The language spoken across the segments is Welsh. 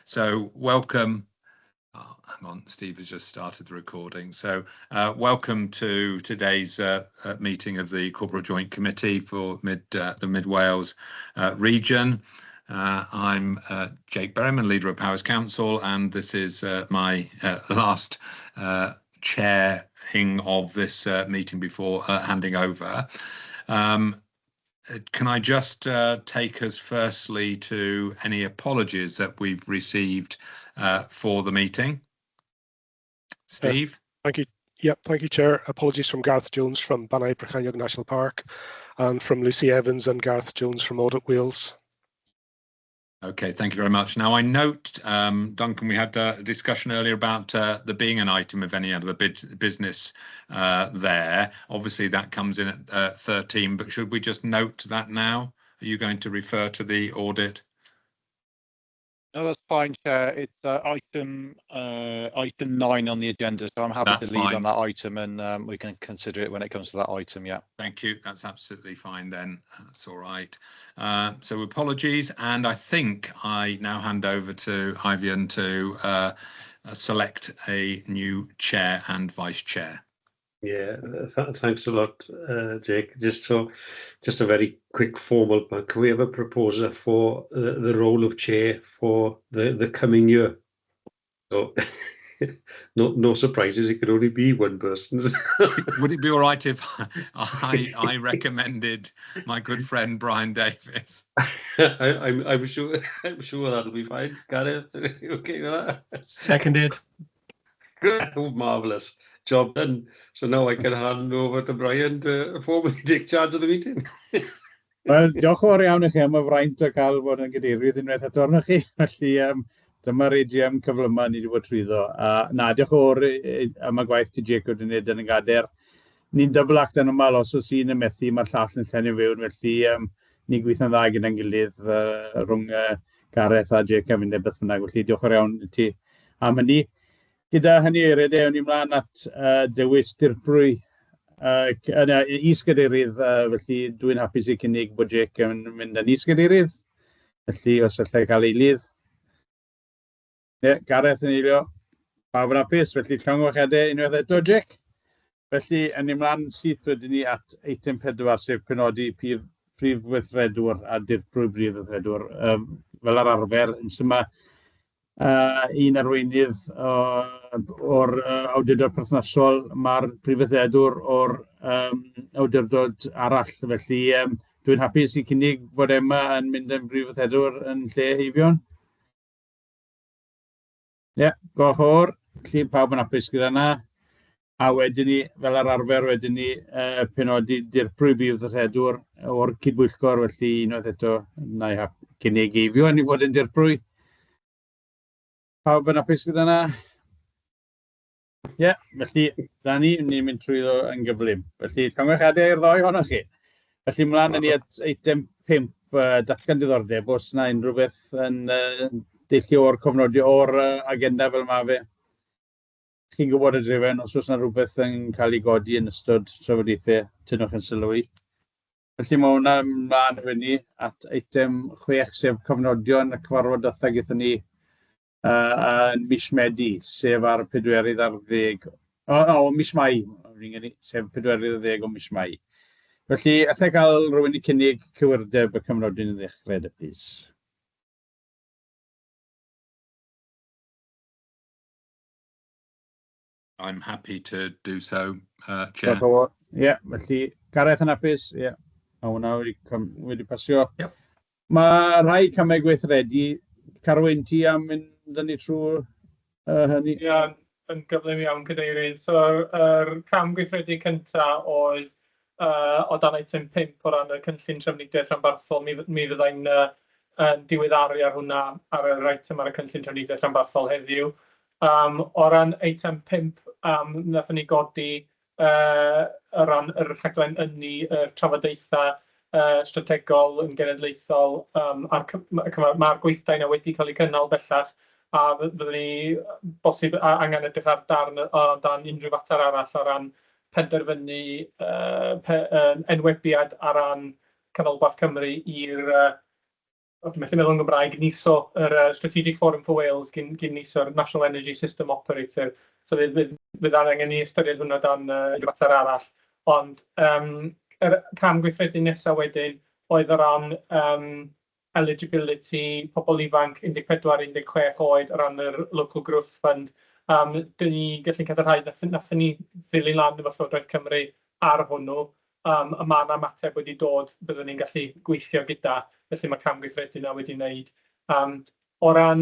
So welcome. Oh, hang on, Steve has just started the recording. So welcome to today's meeting of the Corporate Joint Committee for the Mid Wales region. I'm Jake Berryman, leader of Powers Council, and this is my last chairing of this meeting before handing over. Can I just take us firstly to any apologies that we've received for the meeting? Steve? Thank you. Yep, thank you, Chair. Apologies from Gareth Jones from Banau Brycheiniog National Park and from Lucy Evans and Gareth Jones from Audit Wales. Okay, thank you very much. Now I note, Duncan, we had a discussion earlier about there being an item of any other business there. Obviously that comes in at 13, but should we just note that now? Are you going to refer to the audit? No, that's fine, Chair. It's item 9 on the agenda, so I'm happy to lead on that item, and we can consider it when it comes to that item. Yeah. Thank you. That's absolutely fine then. That's all right. So apologies, and I think I now hand over to Ivian to select a new chair and vice chair. Yeah, thanks a lot, Jake. Just a very quick formal one. Can we have a proposer for the role of chair for the coming year? So, no surprises. It could only be one person. Would it be all right if I recommended my good friend Brian Davis? I'm sure that'll be fine. Gareth, okay with that? Seconded. Good, marvelous. Job done. So now I can hand over to Brian to formally take charge of the meeting. Wel, diolch yn fawr iawn i chi am y fraint o gael bod yn gadeirydd unwaith eto arnoch chi. Felly, dyma'r AGM cyflymau ni wedi bod trwyddo. Na, diolch yn fawr am y gwaith ti Jake wedi wneud yn y gader. Ni'n double act yn ymal, os oes un yn methu, mae'r llall yn llen i fewn. Felly, ni'n gweithio'n dda gyda'n gilydd rhwng Gareth a Jake a fynd e beth bynnag. Felly, diolch yn iawn i ti am hynny. Gyda hynny eiriau, ewn ni mlaen at dewis dirprwy is-gadeirydd, felly dwi'n hapus i cynnig bod Jake yn mynd yn is-gadeirydd. Felly, os allai cael eilydd. Gareth yn eilio. Pawb yn hapus, felly llawn gwachiadau unwaith eto, Jake. Felly, yn ymlaen syth wedyn ni at eitem 4, sef penodi prif weithredwr a dirprwy brif weithredwr. Fel ar arfer, yn syma un arweinydd o'r awdurdod perthnasol, mae'r prif weithredwr o'r awdurdod arall. Felly, dwi'n hapus i cynnig bod Emma yn mynd yn prif weithredwr yn lle Eifion. Goch o'r. Felly, pawb yn hapus gyda yna. A wedyn ni, fel ar arfer, wedyn ni penodi dirprwy prif weithredwr o'r cydbwyllgor. Felly, unwaith eto, na i cynnig Eifion i fod yn dirprwy. Pawb yn hapus gyda yna? Felly, da ni'n mynd trwyddo yn gyflym. Felly, congwachiadau i'r ddoi ohonoch chi. Felly, mlaen ni at eitem 5, datgan diddordeb. Os yna unrhyw beth yn deillio o'r cofnodi o'r agenda fel mae fe. Chi'n gwybod y drefen, os oes yna rhywbeth yn cael ei godi yn ystod trafodaethau, tynwch yn sylwi. Felly, mae hwnna mlaen fyny at eitem 6, sef cofnodion y cyfarfod ddatha gyda ni yn mis Medi, sef ar 40 o mis Mai, sef 40 o mis Mai. Felly, allai cael rhywun i cynnig cywirdeb y cyfnodyn yn ddechrau, please. I'm happy to do so, Chair. Felly, Gareth yn hapus, Mae hwnna wedi pasio. Mae rhai camau gweithredu. Carwyn, ti am mynd ni trwy hynny? Yn gyflym iawn, cadeirydd. So, yr cam gweithredu cyntaf oedd o dan eitem 5 o ran y cynllun trefnidiaeth rhanbarthol. Mi fyddai'n diweddaru ar hwnna ar yr eitem ar y cynllun trefnidiaeth rhanbarthol heddiw. O ran eitem 5, nathon ni godi o ran yr rhaglen ynni trafodaethau strategol yn genedlaethol, mae'r gweithdai yna wedi cael ei cynnal bellach, a fyddwn ni bosib angen edrych ar darn o dan unrhyw fater arall o ran penderfynu enwebiad ar ran Canolbarth Cymru i'r dwi'n methu meddwl yn Gymraeg, NISO, yr Strategic Forum for Wales, gyn NISO'r National Energy System Operator. So fydd angen ni ystyried hwnna dan rhyw fater arall. Ond yr cam gweithredu nesaf wedyn oedd o ran eligibility pobl ifanc 14-16 oed o ran yr Local Growth Fund. Dyn ni gallu cadarnhau, nathon ni ddilyn lan efo Llywodraeth Cymru ar hwnnw. Y mae yna mateb wedi dod, byddwn ni'n gallu gweithio gyda, felly mae cam gweithredu yna wedi wneud. O ran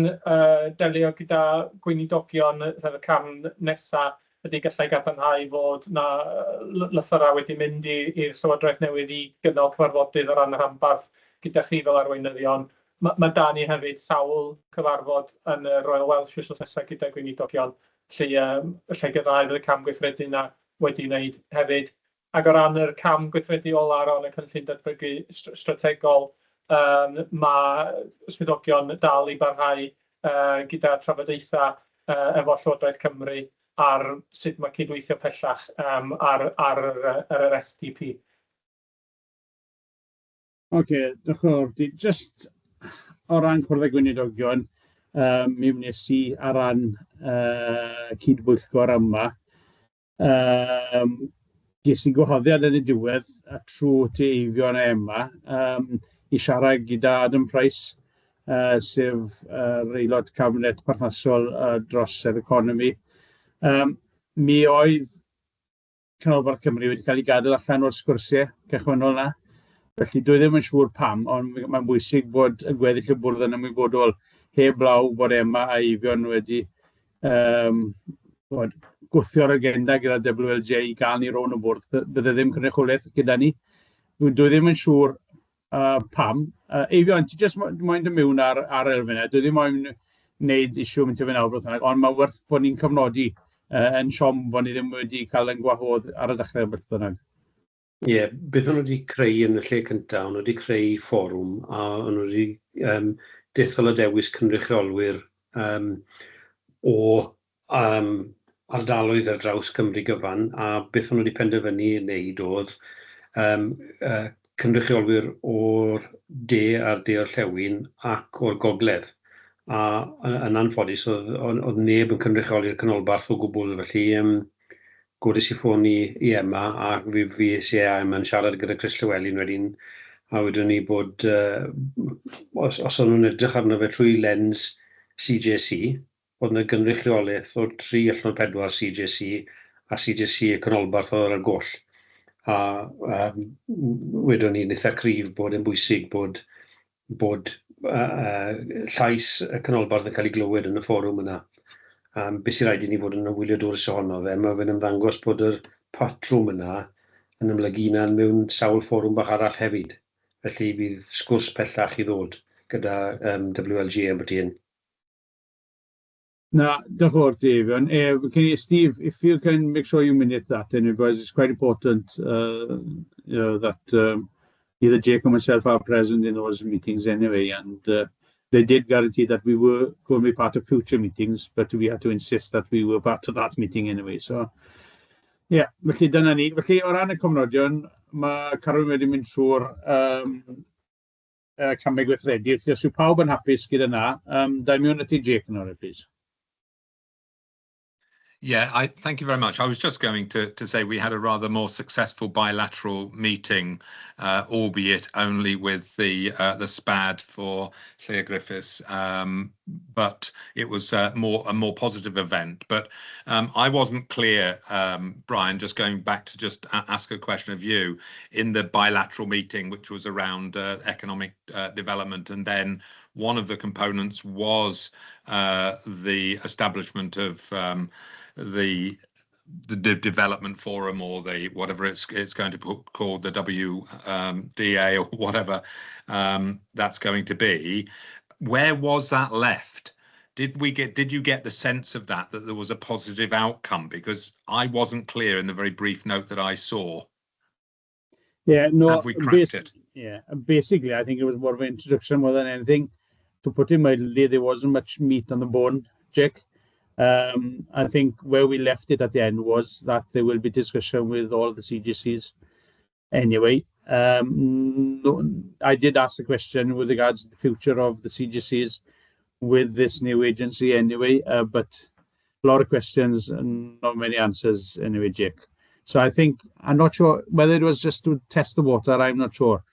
delio gyda gweinidogion, y cam nesaf ydy gallai gadarnhau fod na lythyrau wedi mynd i'r Llywodraeth newydd i gynnal cyfarfodydd o ran y rhanbarth gyda chi fel arweinyddion. Mae da ni hefyd sawl cyfarfod yn y Royal Welsh wythnos nesaf gyda gweinidogion, lle gyda'r cam gweithredu yna wedi wneud hefyd. Ac o ran yr cam gweithredu ola o ran y cynllun datblygu strategol, mae swyddogion dal i barhau gyda trafodaethau efo Llywodraeth Cymru ar sut mae cydweithio pellach ar yr SDP. Oce, diolch yn fawr. Just o ran cwrdd â gweinidogion, mi wnes i ar ran cydbwyllgor yma. Ges i gwahoddiad yn y diwedd trwy Eifion Emma i siarad gyda Adam Price, sef aelod cabinet perthnasol dros yr economi. Mi oedd Canolbarth Cymru wedi cael ei gadael allan o'r sgwrsiau cychwynnol yna. Felly dwi ddim yn siŵr pam, ond mae'n bwysig bod y gweddill y bwrdd yn ymwybodol heblaw bod Emma a Eifion wedi gwthio'r agenda gyda WLJ i gael ni rown y bwrdd. Bydde ddim cynrychiolaeth gyda ni. Dwi ddim yn siŵr pam. Eifion, ti jyst moyn dy mewn ar elfen yna. Dwi ddim moyn wneud isiw mynd i fynd awr, ond mae werth bod ni'n cyfnodi yn siom bod ni ddim wedi cael yn gwahodd ar y dechrau beth bynnag. Ie, beth o'n nhw wedi creu yn y lle cyntaf, o'n nhw wedi creu fforwm a o'n nhw wedi dethol o dewis cynrychiolwyr o ardaloedd ar draws Cymru gyfan, a beth o'n nhw wedi penderfynu i wneud oedd cynrychiolwyr o'r de a'r de orllewin ac o'r gogledd. A yn anffodus, oedd neb yn cynrychioli'r canolbarth o gwbl, felly godes i ffôn i Emma a fi sy yn siarad gyda Chris Llewellyn wedyn, a wedyn ni bod, os o'n nhw'n edrych arno fe trwy lens CJC, oedd yna gynrychiolaeth o 3-4 CJC a CJC y canolbarth oedd ar goll. A wedyn ni'n eitha cryf bod yn bwysig bod llais y canolbarth yn cael ei glywed yn y fforwm yna. Beth sy'n rhaid i ni fod yn wyliadwrus ohono fe, mae fe'n ymddangos bod yr patrwm yna yn ymlygu yna'n mewn sawl fforwm bach arall hefyd. Felly bydd sgwrs pellach i ddod gyda WLG am beth hyn. No, diolch yn fawr, Dave. Steve, if you can make sure you minute that, and because it's quite important that either Jake or myself are present in those meetings anyway, and they did guarantee that we were going to be part of future meetings, but we had to insist that we were part of that meeting anyway. So, yeah, felly dyna ni. Felly, o ran y cofnodion, mae Carwyn wedi mynd trwy'r camau gweithredu. Felly, os yw pawb yn hapus gyda na, da mi hwn ati Jake yn o'r please. Yeah, thank you very much. I was just going to say we had a rather more successful bilateral meeting, albeit only with the SPAD for Llŷr Griffiths, but it was a more positive event. But I wasn't clear, Brian, just going back to just ask a question of you, in the bilateral meeting, which was around economic development, and then one of the components was the establishment of the development forum, or the whatever it's going to be called, the WDA or whatever that's going to be. Where was that left? Did you get the sense of that there was a positive outcome? Because I wasn't clear in the very brief note that I saw. Yeah, no. Have we cracked it? Yeah, basically, I think it was more of an introduction more than anything. To put it mildly, there wasn't much meat on the bone, Jake. I think where we left it at the end was that there will be discussion with all the CJCs anyway. I did ask a question with regards to the future of the CJCs with this new agency anyway, but a lot of questions and not many answers anyway, Jake. So I'm not sure whether it was just to test the water, I'm not sure.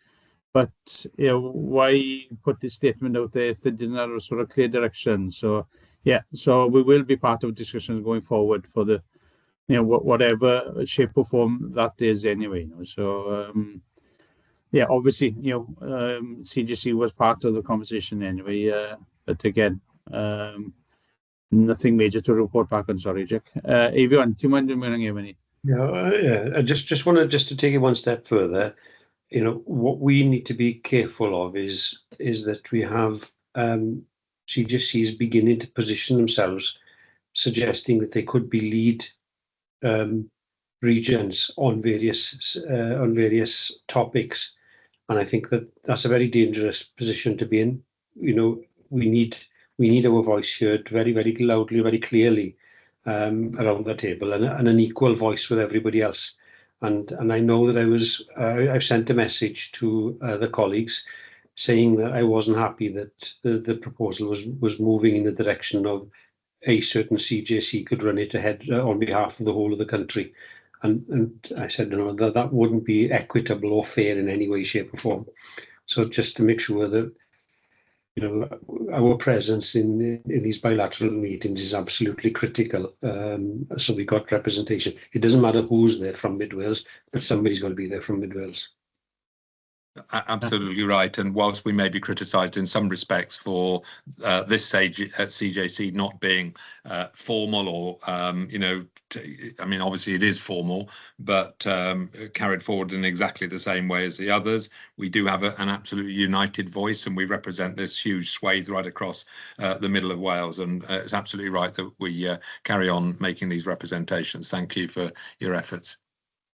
But why put this statement out there if they didn't have a sort of clear direction? So yeah, so we will be part of discussions going forward for the, whatever shape or form that is anyway. So yeah, obviously, CJC was part of the conversation anyway. But again, nothing major to report back on. Sorry, Jack. Evian, do you mind doing any? Yeah, I just want to take it one step further. What we need to be careful of is that we have CJCs beginning to position themselves, suggesting that they could be lead regions on various topics, and I think that's a very dangerous position to be in. We need our voice heard very, very loudly, very clearly around the table, and an equal voice with everybody else. And I know that I've sent a message to the colleagues saying that I wasn't happy that the proposal was moving in the direction of a certain CJC could run it ahead on behalf of the whole of the country. And I said, that wouldn't be equitable or fair in any way, shape or form. So just to make sure that our presence in these bilateral meetings is absolutely critical. So we got representation. It doesn't matter who's there from Mid Wales, but somebody's got to be there from Mid Wales. Absolutely right. And whilst we may be criticised in some respects for this stage at CJC not being formal or, I mean, obviously it is formal, but carried forward in exactly the same way as the others. We do have an absolutely united voice, and we represent this huge swathe right across the middle of Wales. And it's absolutely right that we carry on making these representations. Thank you for your efforts.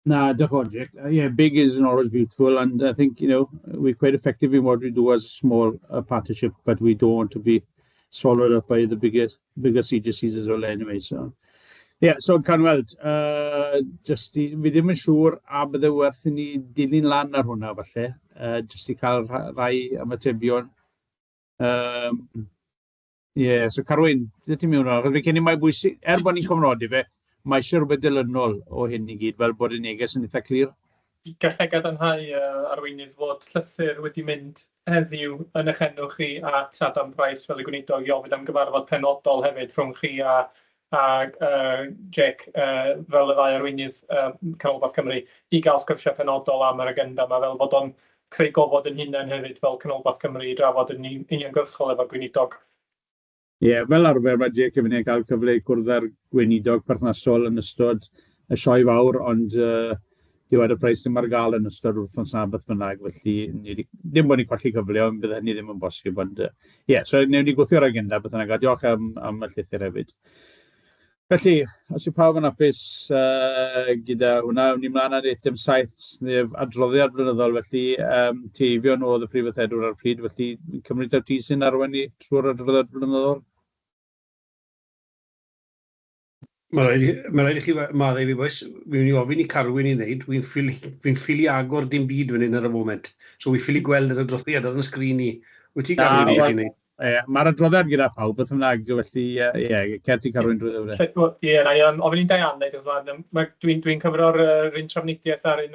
No, the project. Yeah, big isn't always beautiful, and I think we're quite effective in what we do as a small partnership, but we don't want to be swallowed up by the bigger CJCs as well. Anyway, so yeah, so Canweld, just fi ddim yn siŵr a bydde werth I ni dilyn lan ar hwnna falle, just I cael rai ymatebion. Yeah, so Carwyn, dy ti mewn o'r, fe cyn I mai bwysig, bod ni'n cofnodi fe, mae eisiau rhywbeth dilynol o hyn I gyd, fel bod y neges yn eitha clir. Gallai gadarnhau arweinydd fod llythyr wedi mynd heddiw yn eich enw chi at Adam Price fel y gweinidog I ofyn am gyfarfod penodol hefyd rhwng chi a Jake fel y ddau arweinydd Canolbarth Cymru I gael sgyrsiau penodol am yr agenda yma fel bod o'n creu gofod yn hunain hefyd fel Canolbarth Cymru I drafod yn uniongyrchol efo'r gweinidog. Ie, fel arfer mae Jake yn mynd I gael cyfle I gwrdd â'r gweinidog perthnasol yn ystod y sioe fawr, ond diwedd y Price ddim ar gael yn ystod wrthnos na beth bynnag, felly ddim bod ni'n colli cyfle, ond bydd hynny ddim yn bosib, ond so newn ni gwthio'r agenda beth bynnag, a diolch am y llythyr hefyd. Felly, os yw pawb yn apus gyda hwnna, ni mlaen ar eitem 7, nef adroddiad blynyddol, felly Teifion oedd y prif weithredwr ar y pryd, felly cymryd ar ti sy'n arwain ni trwy'r adroddiad blynyddol. Mae rhaid I chi maddau fi boes, fi'n I ofyn I Carwyn I wneud, fi'n ffili agor dim byd fan hyn ar y foment. So fi'n ffili gweld yr adroddiad ar y sgrin I. Wyt ti Carwyn I chi wneud? Mae'r adroddiad gyda pawb, beth bynnag, felly cer ti Carwyn drwy ddewle. Ie, na I ofyn i'n Diane wneud, dwi'n cyfro'r un trafnidiaeth ar un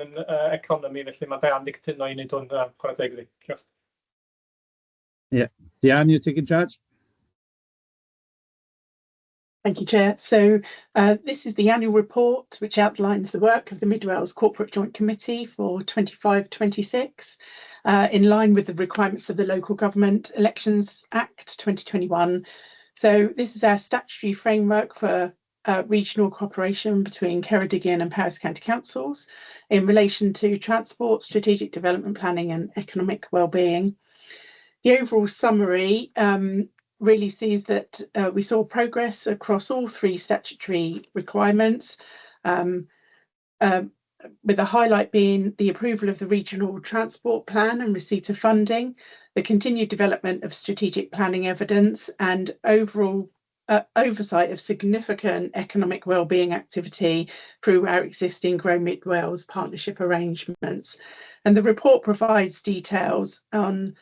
economi, felly mae Diane di cytuno I wneud hwn chwarae teg fi. Ie, Diane, you taking charge? Thank you, Chair. So this is the annual report which outlines the work of the Mid Wales Corporate Joint Committee for 25-26 in line with the requirements of the Local Government Elections Act 2021. So this is our statutory framework for regional cooperation between Ceredigion and Powys County Councils in relation to transport, strategic development planning and economic well-being. The overall summary really sees that we saw progress across all 3 statutory requirements, with a highlight being the approval of the Regional Transport Plan and receipt of funding, the continued development of strategic planning evidence and overall oversight of significant economic wellbeing activity through our existing Grow Mid Wales partnership arrangements. And the report provides details on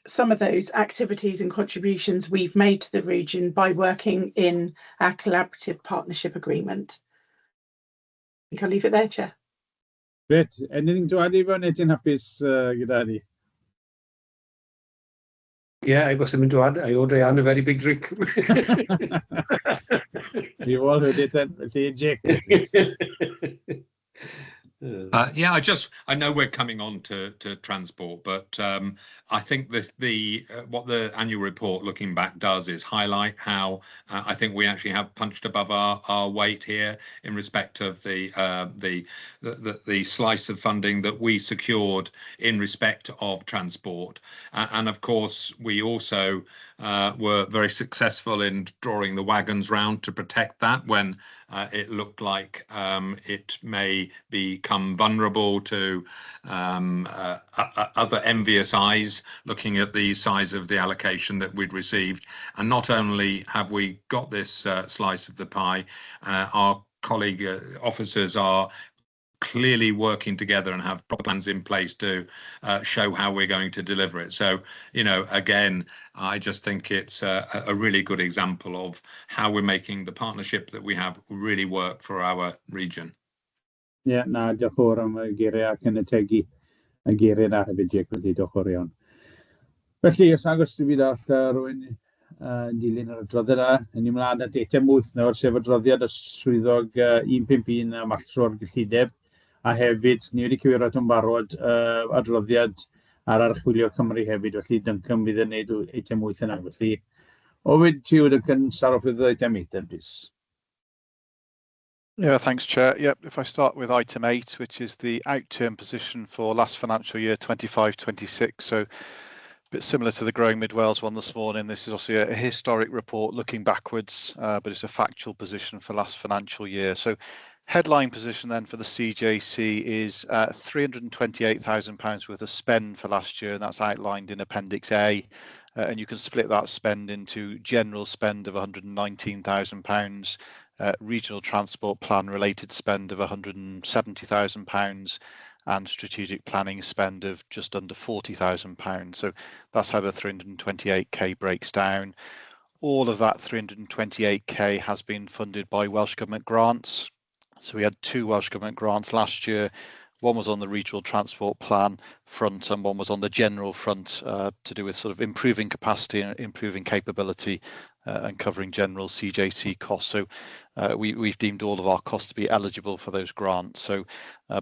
some of those activities and contributions we've made to the region by working in our collaborative partnership agreement. I think I'll leave it there, Chair. Great. Anything to add, Ivan? Neu ti'n hapus gyda ni? Yeah, I got something to add. I owe Diane a very big drink. You've all heard it then. Felly, Jake. Yeah, I know we're coming on to transport, but I think what the annual report looking back does is highlight how I think we actually have punched above our weight here in respect of the slice of funding that we secured in respect of transport, and of course we also were very successful in drawing the wagons round to protect that when it looked like it may become vulnerable to other envious eyes looking at the size of the allocation that we'd received. And not only have we got this slice of the pie, our colleague officers are clearly working together and have proper plans in place to show how we're going to deliver it. So, you know, again, I just think it's a really good example of how we're making the partnership that we have really work for our region. Ie, na, diolch yn fawr am y geiriau ac yn y tegu y geiriau na hefyd, Jake, felly diolch yn fawr iawn. Felly, os nag oes i fi all rhywun dilyn yr adroddiad a, ni mlaen at eitem 8 nawr, sef adroddiad y swyddog 151 am alltro'r gyllideb, a hefyd ni wedi cywiro at yn barod adroddiad ar archwilio Cymru hefyd, felly Duncan bydd yn neud eitem 8 yna. Felly, o wedi ti wedi Duncan start off with eitem 8 then, please. Yeah, thanks, Chair. Yep, if I start with item 8, which is the outturn position for last financial year 25-26. So a bit similar to the Growing Mid Wales one this morning. This is obviously a historic report looking backwards, but it's a factual position for last financial year. So headline position then for the CJC is £328,000 worth of spend for last year, and that's outlined in Appendix A. And you can split that spend into general spend of £119,000, regional transport plan related spend of £170,000, and strategic planning spend of just under £40,000. So that's how the 328k breaks down. All of that 328k has been funded by Welsh Government grants. So we had 2 Welsh Government grants last year. One was on the regional transport plan front and one was on the general front to do with sort of improving capacity and improving capability and covering general CJC costs. So we've deemed all of our costs to be eligible for those grants. So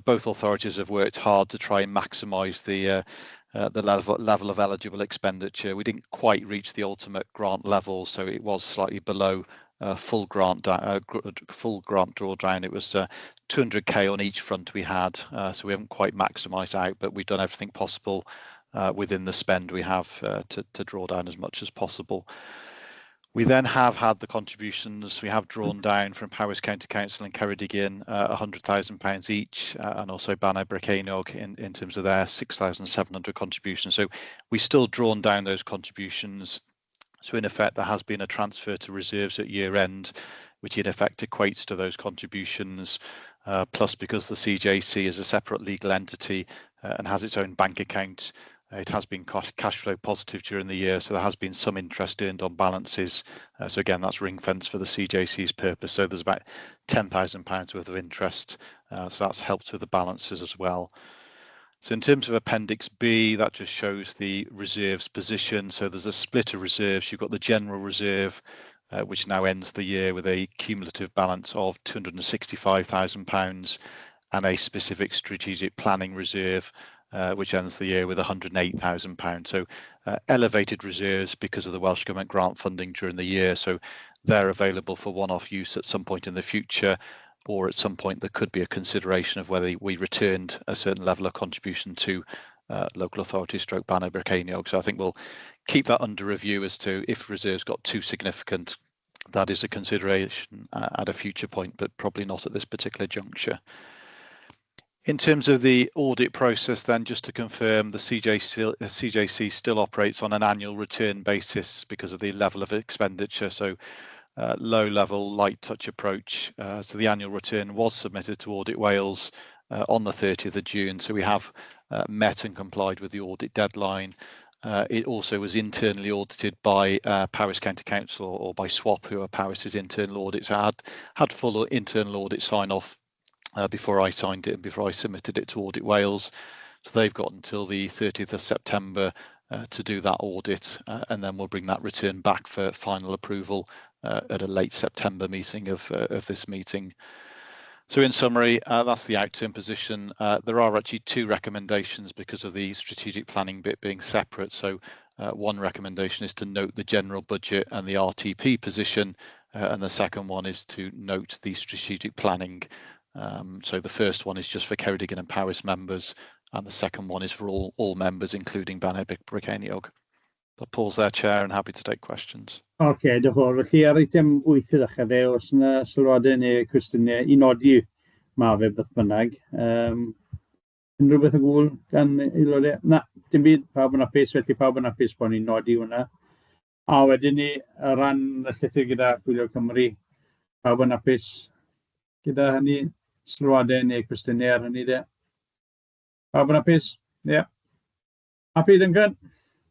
both authorities have worked hard to try and maximise the level of eligible expenditure. We didn't quite reach the ultimate grant level, so it was slightly below full grant drawdown. It was 200k on each front we had, so we haven't quite maximised out, but we've done everything possible within the spend we have to draw down as much as possible. We then have had the contributions. We have drawn down from Powys County Council and Ceredigion £100,000 each, and also Banau Brycheiniog in terms of their 6,700 contributions. So we've still drawn down those contributions. So in effect, there has been a transfer to reserves at year end, which in effect equates to those contributions. Plus, because the CJC is a separate legal entity and has its own bank account, it has been cash flow positive during the year, so there has been some interest earned on balances. So again, that's ring fence for the CJC's purpose. So there's about £10,000 worth of interest. So that's helped with the balances as well. So in terms of Appendix B, that just shows the reserves position. So there's a split of reserves. You've got the general reserve, which now ends the year with a cumulative balance of £265,000, and a specific strategic planning reserve, which ends the year with £108,000. So elevated reserves because of the Welsh Government grant funding during the year. So they're available for one-off use at some point in the future, or at some point there could be a consideration of whether we returned a certain level of contribution to local authority stroke Banau Brycheiniog. So I think we'll keep that under review as to if reserves got too significant. That is a consideration at a future point, but probably not at this particular juncture. In terms of the audit process, then, just to confirm, the CJC still operates on an annual return basis because of the level of expenditure. So low level, light touch approach. So the annual return was submitted to Audit Wales on the 30th of June. So we have met and complied with the audit deadline. It also was internally audited by Powys County Council or by SWAP, who are Powys's internal audits. I had full internal audit sign-off before I signed it and before I submitted it to Audit Wales. So they've got until the 30th of September to do that audit, and then we'll bring that return back for final approval at a late September meeting of this meeting. So in summary, that's the outturn position. There are actually two recommendations because of the strategic planning bit being separate. So one recommendation is to note the general budget and the RTP position, and the second one is to note the strategic planning. So the first one is just for Ceredigion and Powys members, and the second one is for all members, including Banau Brycheiniog. I'll pause there, Chair, and happy to take questions. Diolch yn fawr. Felly ar eitem 8 i ddechrau fe, os yna sylwadau neu cwestiynau I nodi ma fe beth bynnag. Unrhyw beth o gwbl gan aelodau? Na, dim byd, pawb yn apus, felly pawb yn apus bod ni'n nodi hwnna. A wedyn ni, ran y llythyr gyda Gwylio Cymru, pawb yn apus gyda hynny, sylwadau neu cwestiynau ar hynny de. Pawb yn apus? Ie. Happy, Duncan?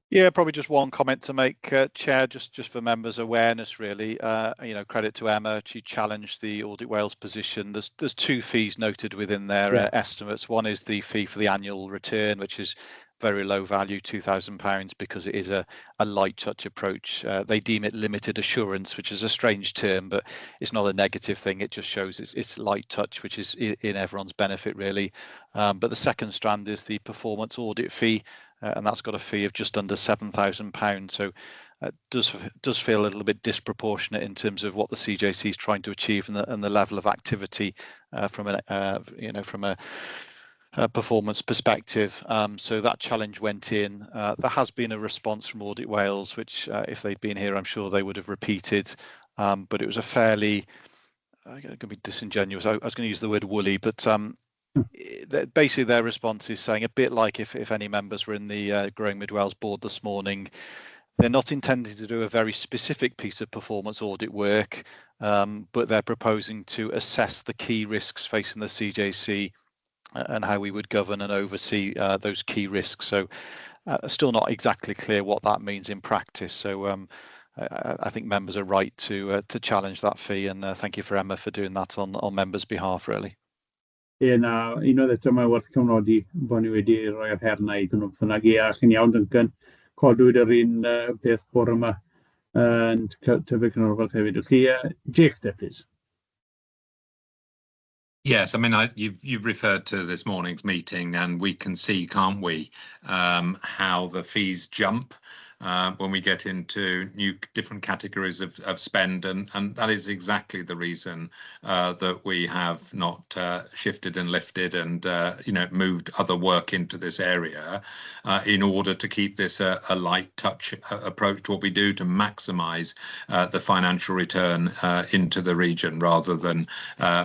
Yeah, probably just one comment to make, Chair, just for members' awareness, really. You know, credit to Emma, she challenged the Audit Wales position. There's two fees noted within their estimates. One is the fee for the annual return, which is very low value, £2,000, because it is a light touch approach. They deem it limited assurance, which is a strange term, but it's not a negative thing. It just shows it's light touch, which is in everyone's benefit, really. But the second strand is the performance audit fee. And that's got a fee of just under £7,000. So it does feel a little bit disproportionate in terms of what the CJC is trying to achieve and the level of activity from a performance perspective. So that challenge went in. There has been a response from Audit Wales, which if they'd been here, I'm sure they would have repeated. But it was a fairly, I'm going to be disingenuous. I was going to use the word woolly, but basically their response is saying, a bit like if any members were in the Growing Mid Wales board this morning, they're not intending to do a very specific piece of performance audit work, but they're proposing to assess the key risks facing the CJC and how we would govern and oversee those key risks. So still not exactly clear what that means in practice. So I think members are right to challenge that fee, and thank you for Emma for doing that on members' behalf, really. Na, un oedd eto mae werth cyfnodi bod ni wedi rhoi'r her na I dyn nhw bynnag. Ie, chi'n iawn, Duncan, codwyd yr un peth bore yma yn tyfu cynnwrfaeth hefyd. Felly, Jake, please. Yes, I mean, you've referred to this morning's meeting, and we can see, can't we, how the fees jump when we get into different categories of spend, and that is exactly the reason that we have not shifted and lifted and moved other work into this area in order to keep this a light touch approach to what we do to maximise the financial return into the region, rather than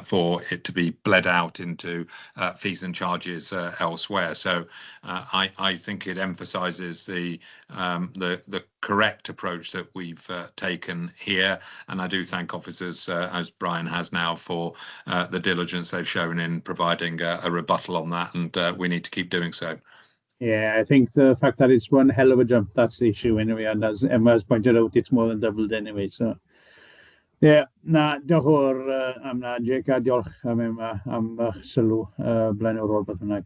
for it to be bled out into fees and charges elsewhere. So I think it emphasises the correct approach that we've taken here, and I do thank officers, as Brian has now, for the diligence they've shown in providing a rebuttal on that, and we need to keep doing so. Yeah, I think the fact that it's one hell of a jump, that's the issue anyway, and as Emma has pointed out, it's more than doubled anyway. So yeah, na, diolch o'r am na, Jake, a diolch am Emma am sylw blaen o'r ôl beth bynnag.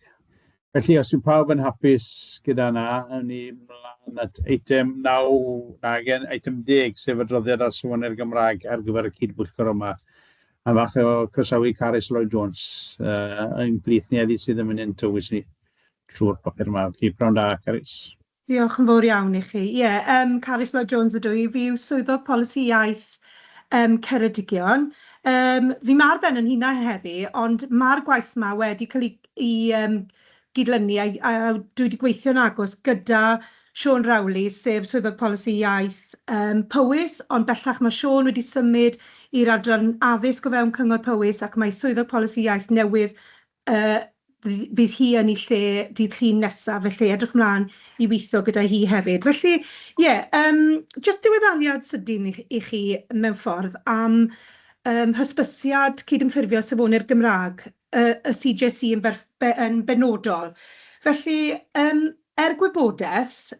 Felly, os yw pawb yn hapus gyda na, ni mlaen at eitem 9, eitem 10, sef adroddiad ar safonau'r Gymraeg ar gyfer y cydbwyllgor yma. A fach o croesawu Carys Lloyd-Jones, yn blith ni edrych sydd yn mynd yn tywys ni trwy'r papur yma. Felly, prawn da, Carys. Diolch yn fawr iawn I chi. Ie, Carys Lloyd-Jones ydw I, fi yw swyddog polisi iaith Ceredigion. Fi ma'r ben yn hynna heddi, ond ma'r gwaith yma wedi cael ei gydlynu a dwi wedi gweithio'n agos gyda Siôn Rowley, sef swyddog polisi iaith Powys, ond bellach mae Siôn wedi symud i'r adran addysg o fewn cyngor Powys, ac mae swyddog polisi iaith newydd bydd hi yn ei lle dydd Llun nesaf, felly edrych mlaen I weithio gyda hi hefyd. Felly, jyst diweddariad sydyn I chi mewn ffordd am hysbysiad cydymffurfio safonau'r Gymraeg, y CJC yn benodol. Felly, gwybodaeth,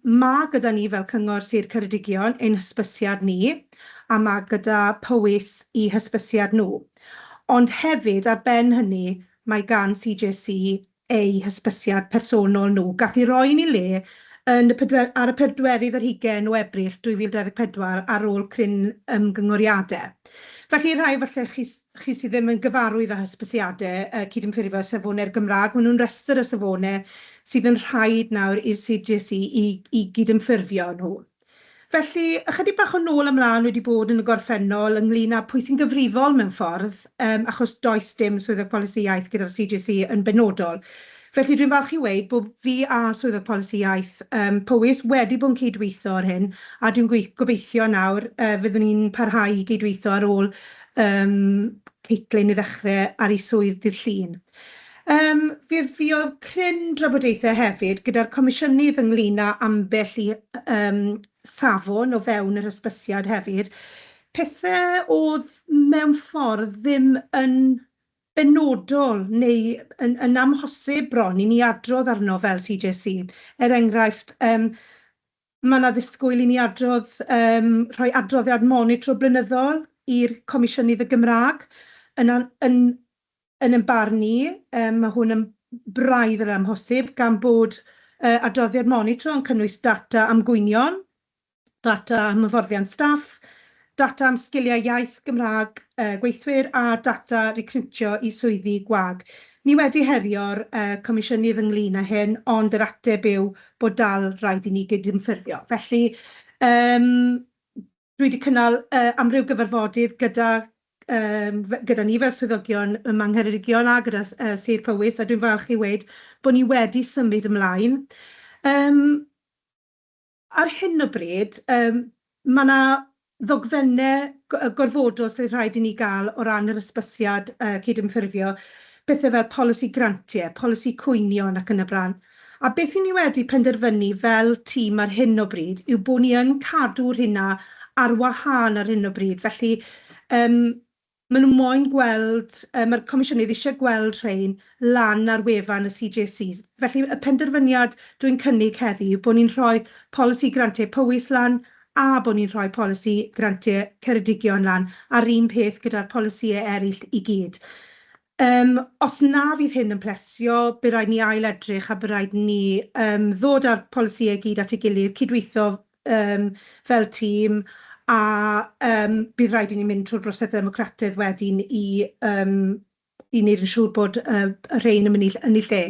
mae gyda ni fel Cyngor Sir Ceredigion ein hysbysiad ni, a mae gyda Powys I hysbysiad nhw. Ond hefyd, ar ben hynny, mae gan CJC eu hysbysiad personol nhw. Gath I roi ni le ar y 4 o Ebrill 2024 ar ôl cryn ymgynghoriadau. Felly rhai falle chi sydd ddim yn gyfarwydd â hysbysiadau cydymffurfio safonau'r Gymraeg, maen nhw'n restr y safonau sydd yn rhaid nawr i'r CJC I gydymffurfio nhw. Felly, ychydig bach o nôl ymlaen wedi bod yn y gorffennol ynglyn â pwy sy'n gyfrifol mewn ffordd, achos does dim swyddog polisi iaith gyda'r CJC yn benodol. Felly dwi'n falch I weid bod fi a swyddog polisi iaith Powys wedi bod yn cydweithio ar hyn, a dwi'n gobeithio nawr fyddwn ni'n parhau I gydweithio ar ôl Caitlin I ddechrau ar ei swydd dydd Llun. Fi oedd cryn drafodaethau hefyd gyda'r Comisiynydd ynglyn â ambell I safon o fewn yr hysbysiad hefyd. Pethau oedd mewn ffordd ddim yn benodol neu yn amhosib bron I ni adrodd arno fel CJC. Enghraifft, mae yna ddisgwyl I ni rhoi adroddiad monitro blynyddol i'r Comisiynydd y Gymraeg. Yn barn ni, mae hwn yn braidd yr amhosib gan bod adroddiad monitro yn cynnwys data am gwynion, data am hyfforddiant staff, data am sgiliau iaith Gymraeg gweithwyr a data recriwtio I swyddi gwag. Ni wedi herio'r Comisiynydd ynglyn â hyn, ond yr ateb yw bod dal rhaid I ni gydymffurfio. Felly, dwi wedi cynnal amryw gyfarfodydd gyda ni fel swyddogion ym Mangheredigion a gyda Sir Powys, a dwi'n falch I weid bod ni wedi symud ymlaen. Ar hyn o bryd, mae yna ddogfennau gorfodol sydd rhaid I ni gael o ran yr hysbysiad cydymffurfio, pethau fel polisi grantiau, polisi cwynion ac yn y blaen. A beth I ni wedi penderfynu fel tîm ar hyn o bryd yw bod ni yn cadw'r hynna ar wahân ar hyn o bryd. Felly, maen nhw moyn gweld, mae'r Comisiynydd eisiau gweld rhain lan ar wefan y CJC. Felly y penderfyniad dwi'n cynnig heddi yw bod ni'n rhoi polisi grantiau Powys lan a bod ni'n rhoi polisi grantiau Ceredigion lan a'r un peth gyda'r polisïau eraill I gyd. Os na fydd hyn yn plesio, bydd rhaid ni ail edrych a bydd rhaid ni ddod â'r polisïau gyd at ei gilydd, cydweithio fel tîm, a bydd rhaid I ni mynd trwy'r broses democrataidd wedyn I wneud yn siŵr bod y rhain yn mynd yn ei lle.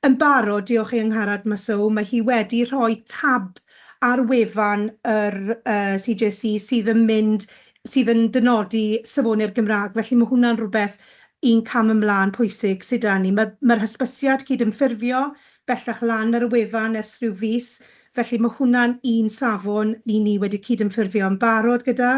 Yn barod, diolch I Angharad Masow, mae hi wedi rhoi tab ar wefan yr CJC sydd yn dynodi safonau'r Gymraeg. Felly mae hwnna'n rhywbeth un cam ymlaen pwysig sydd â ni. Mae'r hysbysiad cydymffurfio bellach lan ar y wefan ers rhyw fis. Felly mae hwnna'n un safon ni wedi cydymffurfio yn barod gyda.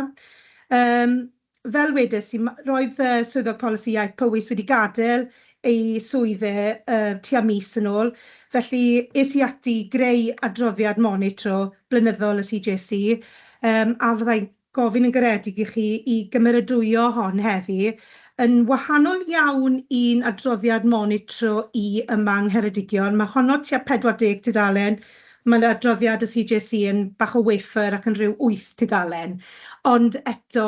Fel wedes I, roedd swyddog polisi iaith Powys wedi gadael ei swyddau tua mis yn ôl. Felly, es I ati greu adroddiad monitro blynyddol y CJC, a fyddai gofyn yn garedig I chi I gymeradwyo hon heddi, yn wahanol iawn i'n adroddiad monitro I yma Ngheredigion. Mae honno tua 40 tudalen. Mae'r adroddiad y CJC yn bach o wafer ac yn rhyw 8 tudalen. Ond eto,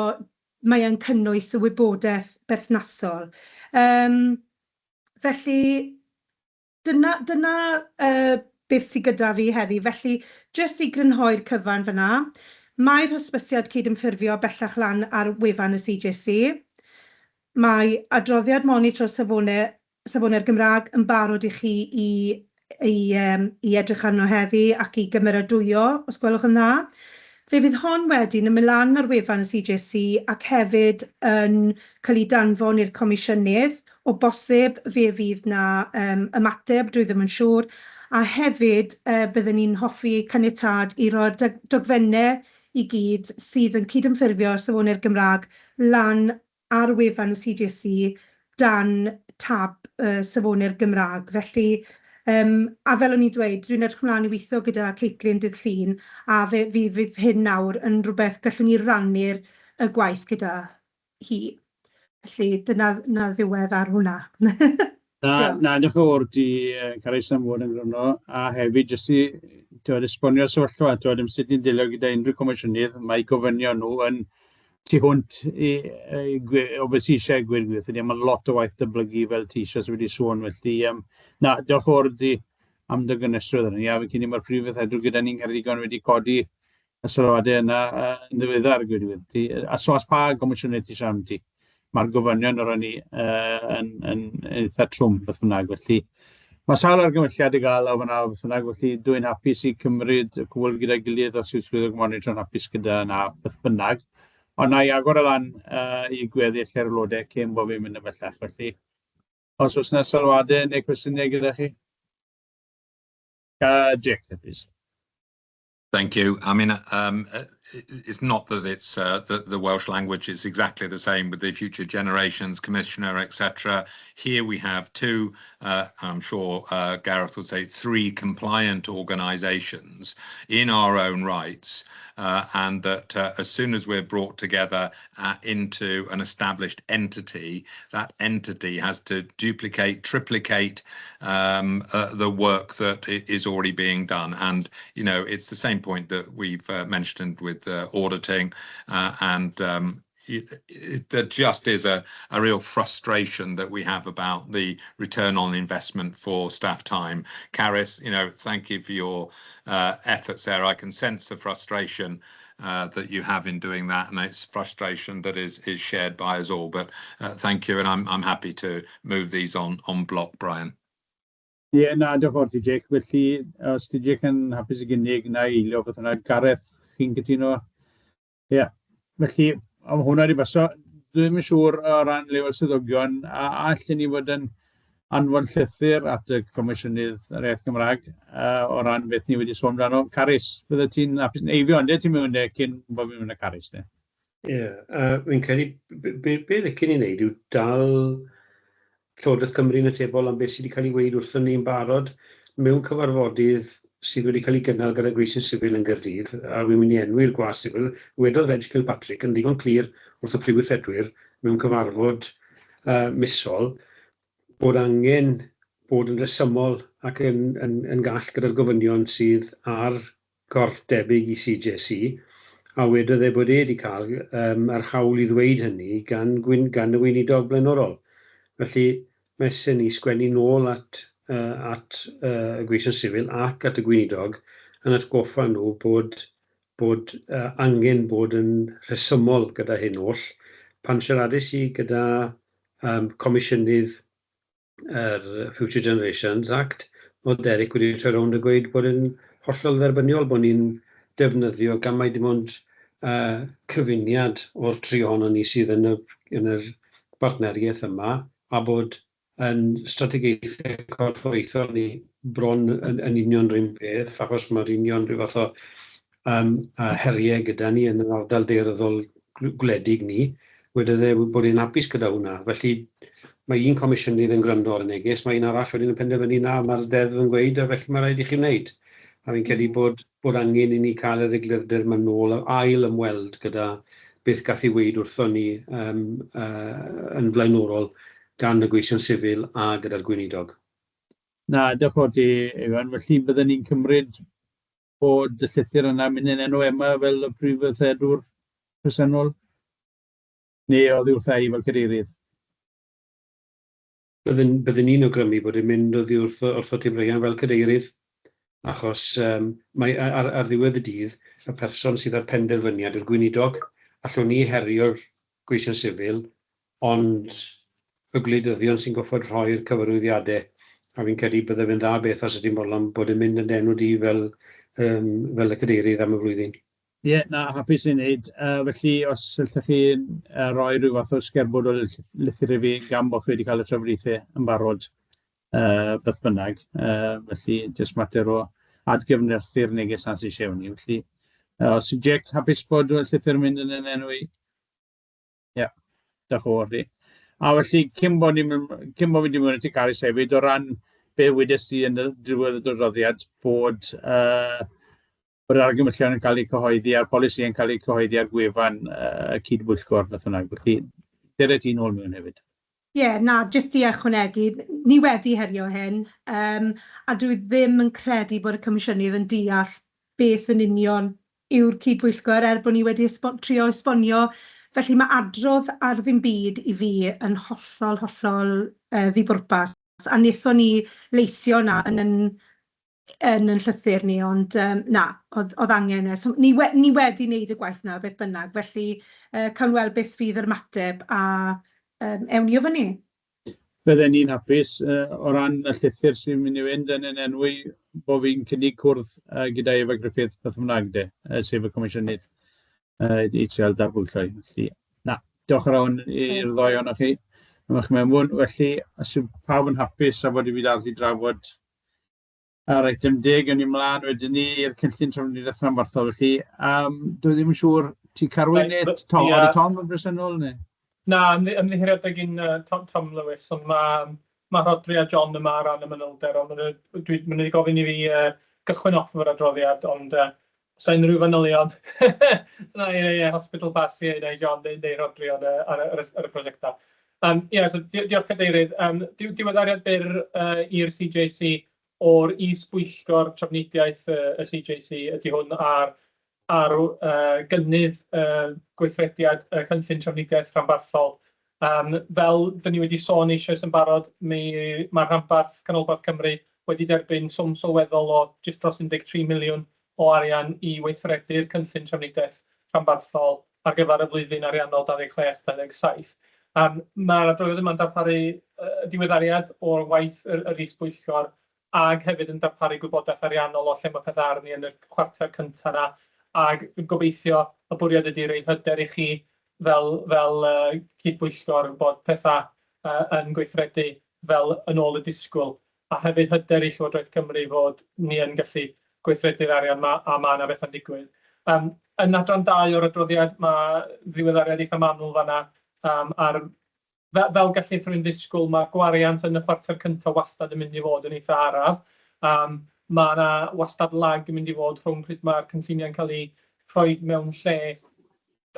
mae e'n cynnwys y wybodaeth berthnasol. Felly, dyna beth sydd gyda fi heddi. Felly, jyst I grynhoi'r cyfan fyna, mae'r hysbysiad cydymffurfio bellach lan ar wefan y CJC. Mae adroddiad monitro safonau'r Gymraeg yn barod I chi I edrych arno heddi ac I gymeradwyo, os gwelwch yn dda. Fe fydd hon wedyn yn mynd lan ar wefan y CJC ac hefyd yn cael ei danfon i'r Comisiynydd, o bosib fe fydd na ymateb, dwi ddim yn siŵr, a hefyd byddwn ni'n hoffi caniatad I roi'r dogfennau I gyd sydd yn cydymffurfio safonau'r Gymraeg lan ar wefan y CJC dan tab safonau'r Gymraeg. Felly, a fel o'n i'n dweud, dwi'n edrych ymlaen I weithio gyda Caitlin dydd Llun, a fydd hyn nawr yn rhywbeth gallwn ni rannu'r gwaith gyda hi. Felly, dyna ddiwedd ar hwnna. Na, diolch yn fawr di Carys am fod yn gryno, a hefyd jyst i esbonio sefyllfa, dim sut ni'n dilio gyda unrhyw comisiynydd, mae gofynion nhw yn tu hwnt o beth sy'n eisiau gwirgwydd, ydy, mae lot o waith dyblygu fel ti eisiau wedi sôn, felly, na, diolch fawr di am dy gynesrwydd yna, a fe cyn i mae'r prif weithredwr gyda ni'n Ceredigon wedi codi y sylwadau yna yn ddiweddar gwirgwydd, a so as pa comisiynydd ti siarad am ti? Mae'r gofynion o'r ni yn eitha trwm beth bynnag, felly mae sawl argymhelliad i gael o fyna beth bynnag, felly dwi'n hapus i cymryd y cwbl gyda'i gilydd os yw'r swyddog monitro'n hapus gyda yna beth bynnag. Ond na i agor y lan i gweddill ar aelodau cyn bod fi'n mynd yn bellach, felly os oes yna sylwadau neu cwestiynau gyda chi? Jake, please. Thank you. I mean, it's not that it's the Welsh language is exactly the same with the Future Generations Commissioner, etc. Here we have two, I'm sure Gareth would say, three compliant organisations in our own rights, and that as soon as we're brought together into an established entity, that entity has to duplicate, triplicate the work that is already being done. And, you know, it's the same point that we've mentioned with auditing, and there just is a real frustration that we have about the return on investment for staff time. Carys, you know, thank you for your efforts there. I can sense the frustration that you have in doing that, and it's frustration that is shared by us all. But thank you, and I'm happy to move these on block, Brian. Ie, na, diolch fawr ti, Jake. Felly, os ti Jake yn hapus i gynnig na eilio beth yna, Gareth, chi'n cytuno? Ie, felly, am hwnna di baso, dwi'n yn siŵr o ran lefel swyddogion, a allan ni fod yn anfon llythyr at y Comisiynydd yr Iaith Gymraeg o ran beth ni wedi sôn amdano. Carys, bydde ti'n hapus yn eifio, ond ti'n mynd cyn bod fi'n mynd â Carys, ne? Ie, fi'n credu, be licen ni'n neud yw dal Llywodraeth Cymru'n atebol am beth sydd wedi cael ei weid wrthyn ni'n barod mewn cyfarfodydd sydd wedi cael ei gynnal gyda gweithio sifil yn Gaerdydd, a wy'n mynd i enwi'r gwas sifil, wedodd Reg Kilpatrick yn ddigon clir wrth y prif weithredwyr mewn cyfarfod misol, bod angen bod yn resymol ac yn gall gyda'r gofynion sydd ar gorff debyg i CJC, a wedodd bod wedi cael yr hawl i ddweud hynny gan y weinidog blaenorol. Felly, mae sy'n ni sgwennu nôl at y gweithio sifil ac at y gweinidog yn atgoffa nhw bod angen bod yn rhesymol gyda hyn oll. Pan siaradais i gyda Comisiynydd yr Future Generations Act, oedd Derek wedi troi rownd a gweud bod yn hollol dderbyniol bod ni'n defnyddio gan mai dim ond cyfuniad o'r tri ohono ni sydd yn yr bartneriaeth yma, a bod yn strategaethau corfforaethol ni bron yn union rhywun peth, achos mae'r union rhyw fath o heriau gyda ni yn yr ardal daearyddol gwledig ni, wedodd bod e'n hapus gyda hwnna. Felly mae un comisiynydd yn gwrando ar y neges, mae un arall wedyn yn penderfynu na, mae'r deddf yn gweud, a felly mae rhaid i chi wneud. A fi'n credu bod angen i ni cael yr eglurder yma nôl, ail ymweld gyda beth gath i weid wrtho ni yn blaenorol gan y gweision sifil a gyda'r gweinidog. Na, diolch fawr ti, Ewan. Felly byddwn ni'n cymryd bod y llythyr yna mynd yn enw Emma fel y prif weithredwr presennol? Neu oedd wrth ei fel cadeirydd? Byddwn ni'n awgrymu bod e'n mynd oddi wrtho ti Brian fel cadeirydd, achos mae ar ddiwedd y dydd, y person sydd ar penderfyniad yw'r gweinidog, allwn ni herio'r gweision sifil, ond y gwleidyddion sy'n goffod rhoi'r cyfarwyddiadau, a fi'n credu bydde fe'n dda beth os ydy'n bolon bod yn mynd yn enw di fel y cadeirydd am y flwyddyn. Ie, na, hapus i wneud. Felly, os ydych chi rhoi rhyw fath o sgerbwd o lythyr i fi gan bod wedi cael y trafodiaethau yn barod beth bynnag. Felly, jyst mater o adgyfnerthu'r neges nas eisiau hwnnw. Felly, os yw Jake hapus bod y llythyr yn mynd yn enw i? Ie, diolch o fawr. A felly, cyn bod fi'n mynd i Carys hefyd, o ran be wedes i yn y diwedd y dodroddiad, bod yr argymhellion yn cael eu cyhoeddi a'r polisi yn cael eu cyhoeddi ar gwefan y cydbwyllgor beth bynnag. Felly, dyna ti'n ôl mewn hefyd. Na, jyst i ychwanegu, ni wedi herio hyn, a dwi ddim yn credu bod y Comisiynydd yn deall beth yn union yw'r cydbwyllgor bod ni wedi trio esbonio. Felly mae adrodd ar ddim byd i fi yn hollol ddibwrpas. A wnaethon ni leisio na yn yn llythyr ni, ond na, oedd angen e. So, ni wedi wneud y gwaith na, beth bynnag. Felly, cawn weld beth fydd yr ymateb a ewn ni o fyny. Bydden ni'n hapus o ran y llythyr sy'n mynd i fynd yn enwi bod fi'n cynnig cwrdd gyda Efa Griffith beth bynnag sef y Comisiynydd i treol darbwyllau. Felly, na, diolch yn fawr i'r ddoi o'na chi am eich mewnbwn. Felly, os yw pawb yn hapus a bod i fi dal i drafod ar eitem 10 yn ymlaen wedyn ni i'r cynllun trafnidiaeth rhanbarthol. Felly, dwi ddim yn siŵr ti Carwyn neu Tom, oedd Tom yn bresennol neu? Na, ymddiheriad ag un Tom Lewis, ond mae Rodri a John yma ar ran y manylder, ond maen nhw wedi gofyn i fi gychwyn off efo'r adroddiad, ond os unrhyw fanylion, na Hospital Basi neu John neu Rodri ar y prosiectau. So diolch cadeirydd. Diweddariad byr i'r CJC o'r is-bwyllgor trafnidiaeth y CJC ydy hwn ar gynnydd gweithrediad cynllun trafnidiaeth rhanbarthol. Fel dyn ni wedi sôn eisoes yn barod, mae rhanbarth Canolbarth Cymru wedi derbyn swm sylweddol o jyst dros 13 miliwn o arian i weithredu'r cynllun trafnidiaeth rhanbarthol ar gyfer y flwyddyn ariannol 26-27. Mae'r adroddiad yma'n darparu diweddariad o'r waith yr is-bwyllgor ac hefyd yn darparu gwybodaeth ariannol o lle mae pethau arni yn y chwarter cyntaf yna, ac gobeithio y bwriad ydy rei hyder i chi fel cydbwyllgor bod pethau yn gweithredu fel yn ôl y disgwyl, a hefyd hyder i Llywodraeth Cymru fod ni yn gallu gweithredu'r arian a mae yna bethau'n digwydd. Yn adran 2 o'r adroddiad mae ddiweddariad eitha manwl fanna fel gallith rhywun ddisgwyl, mae gwariant yn y chwarter cyntaf wastad yn mynd i fod yn eitha araf. Mae yna wastad lag yn mynd i fod rhwng pryd mae'r cynlluniau'n cael ei rhoi mewn lle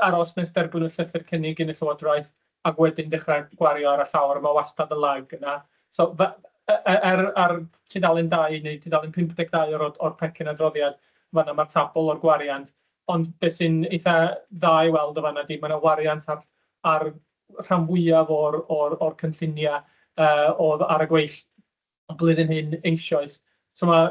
aros nes derbyn y llythyr cynnig yn y Llywodraeth ac wedyn dechrau gwario ar y llawr, mae wastad y lag yna. So, ar tudalen 2 neu tudalen 52 o'r pecyn adroddiad, fan'na mae'r tabl o'r gwariant, ond beth sy'n eitha dda i weld o fan'na di, mae yna wariant ar rhan fwyaf o'r cynlluniau oedd ar y gweill y blwyddyn hyn eisoes. So mae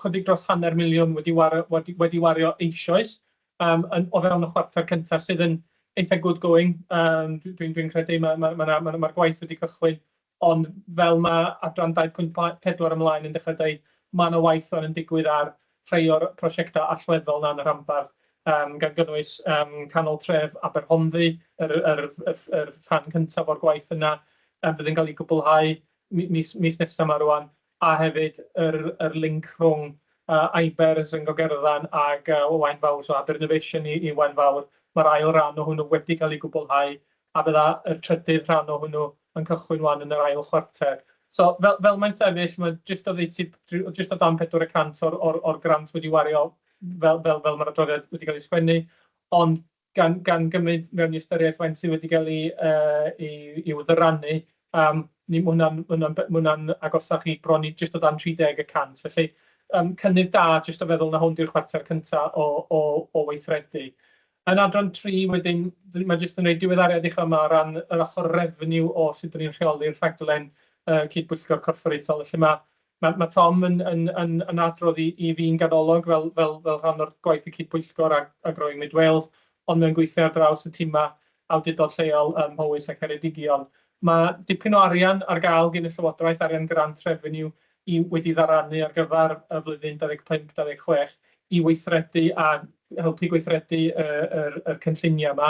chydig dros 100 miliwn wedi wario eisoes o fewn y chwarter cyntaf sydd yn eitha good going. Dwi'n credu mae'r gwaith wedi cychwyn, ond fel mae adran 2.4 ymlaen yn dechrau dweud, mae yna waith yn digwydd ar rhai o'r prosiectau allweddol na yn y rhanbarth, gan gynnwys canol tref Aberhonddu, yr rhan cyntaf o'r gwaith yna, bydd yn cael ei gwblhau mis nesaf yma rwan, a hefyd yr link rhwng Ibers yn Gogerddon ac Waun Fawr, so Abernifation i Waun Fawr. Mae'r ail ran o hwnnw wedi cael ei gwblhau, a bydda y trydydd rhan o hwnnw yn cychwyn wan yn yr ail chwarter. So fel mae'n sefyll, mae jyst o dan 400 o'r grant wedi wario fel mae'r adroddiad wedi cael ei sgwennu, ond gan gymryd mewn ystyriaeth faint sydd wedi cael ei ddyrrannu, mae hwnna'n agosach i bron i jyst o dan 30%. Felly, cynnydd da jyst o feddwl na hwn di'r chwarter cyntaf o weithredu. Yn adran 3 wedyn, mae jyst yn gwneud diweddariad i chi yma ran yr ochr revenue o sut dyn ni'n rheoli'r rhaglen cydbwyllgor corfforaethol. Felly mae Tom yn adrodd i fi'n ganolog fel rhan o'r gwaith y cydbwyllgor a Growing Mid Wales, ond mae'n gweithio ar draws y tima awdurdod lleol Mhowys ac Ceredigion. Mae dipyn o arian ar gael gen y Llywodraeth, arian grant revenue wedi ddaranu ar gyfer y flwyddyn 25-26 i weithredu a helpu gweithredu y cynlluniau yma.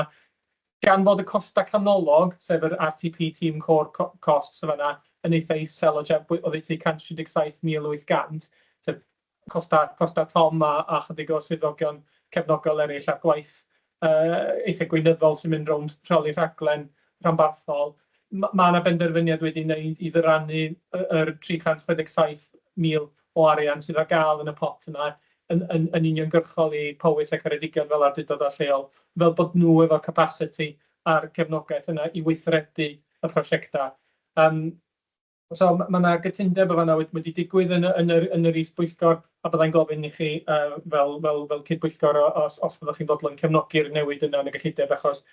Gan fod y costau canolog, sef yr RTP Team Core costs yma, yn eitha isel o oddeutu 177,800, sef costa Tom a chydig o swyddogion cefnogol eraill a gwaith eitha gweinyddol sy'n mynd rownd rheoli rhaglen rhanbarthol. Mae yna benderfyniad wedi wneud i ddyrrannu yr 367,000 o arian sydd ar gael yn y pot yna yn uniongyrchol i Powys ac Ceredigion fel awdurdod a lleol, fel bod nhw efo capacity a'r cefnogaeth yna i weithredu y prosiectau. So mae yna gytundeb o fan'na wedi digwydd yn yr is-bwyllgor, a byddai'n gofyn i chi fel cydbwyllgor os byddwch chi'n fodlon cefnogi'r newid yna yn y gyllideb, achos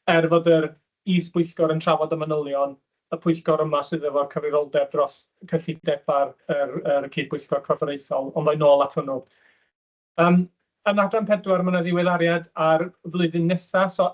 fod yr is-bwyllgor yn trafod y manylion, y pwyllgor yma sydd efo'r cyfrifoldeb dros cyllideb ar y cydbwyllgor corfforaethol, ond mae'n nôl at hwnnw. Yn adran 4 mae yna ddiweddariad ar flwyddyn nesaf, so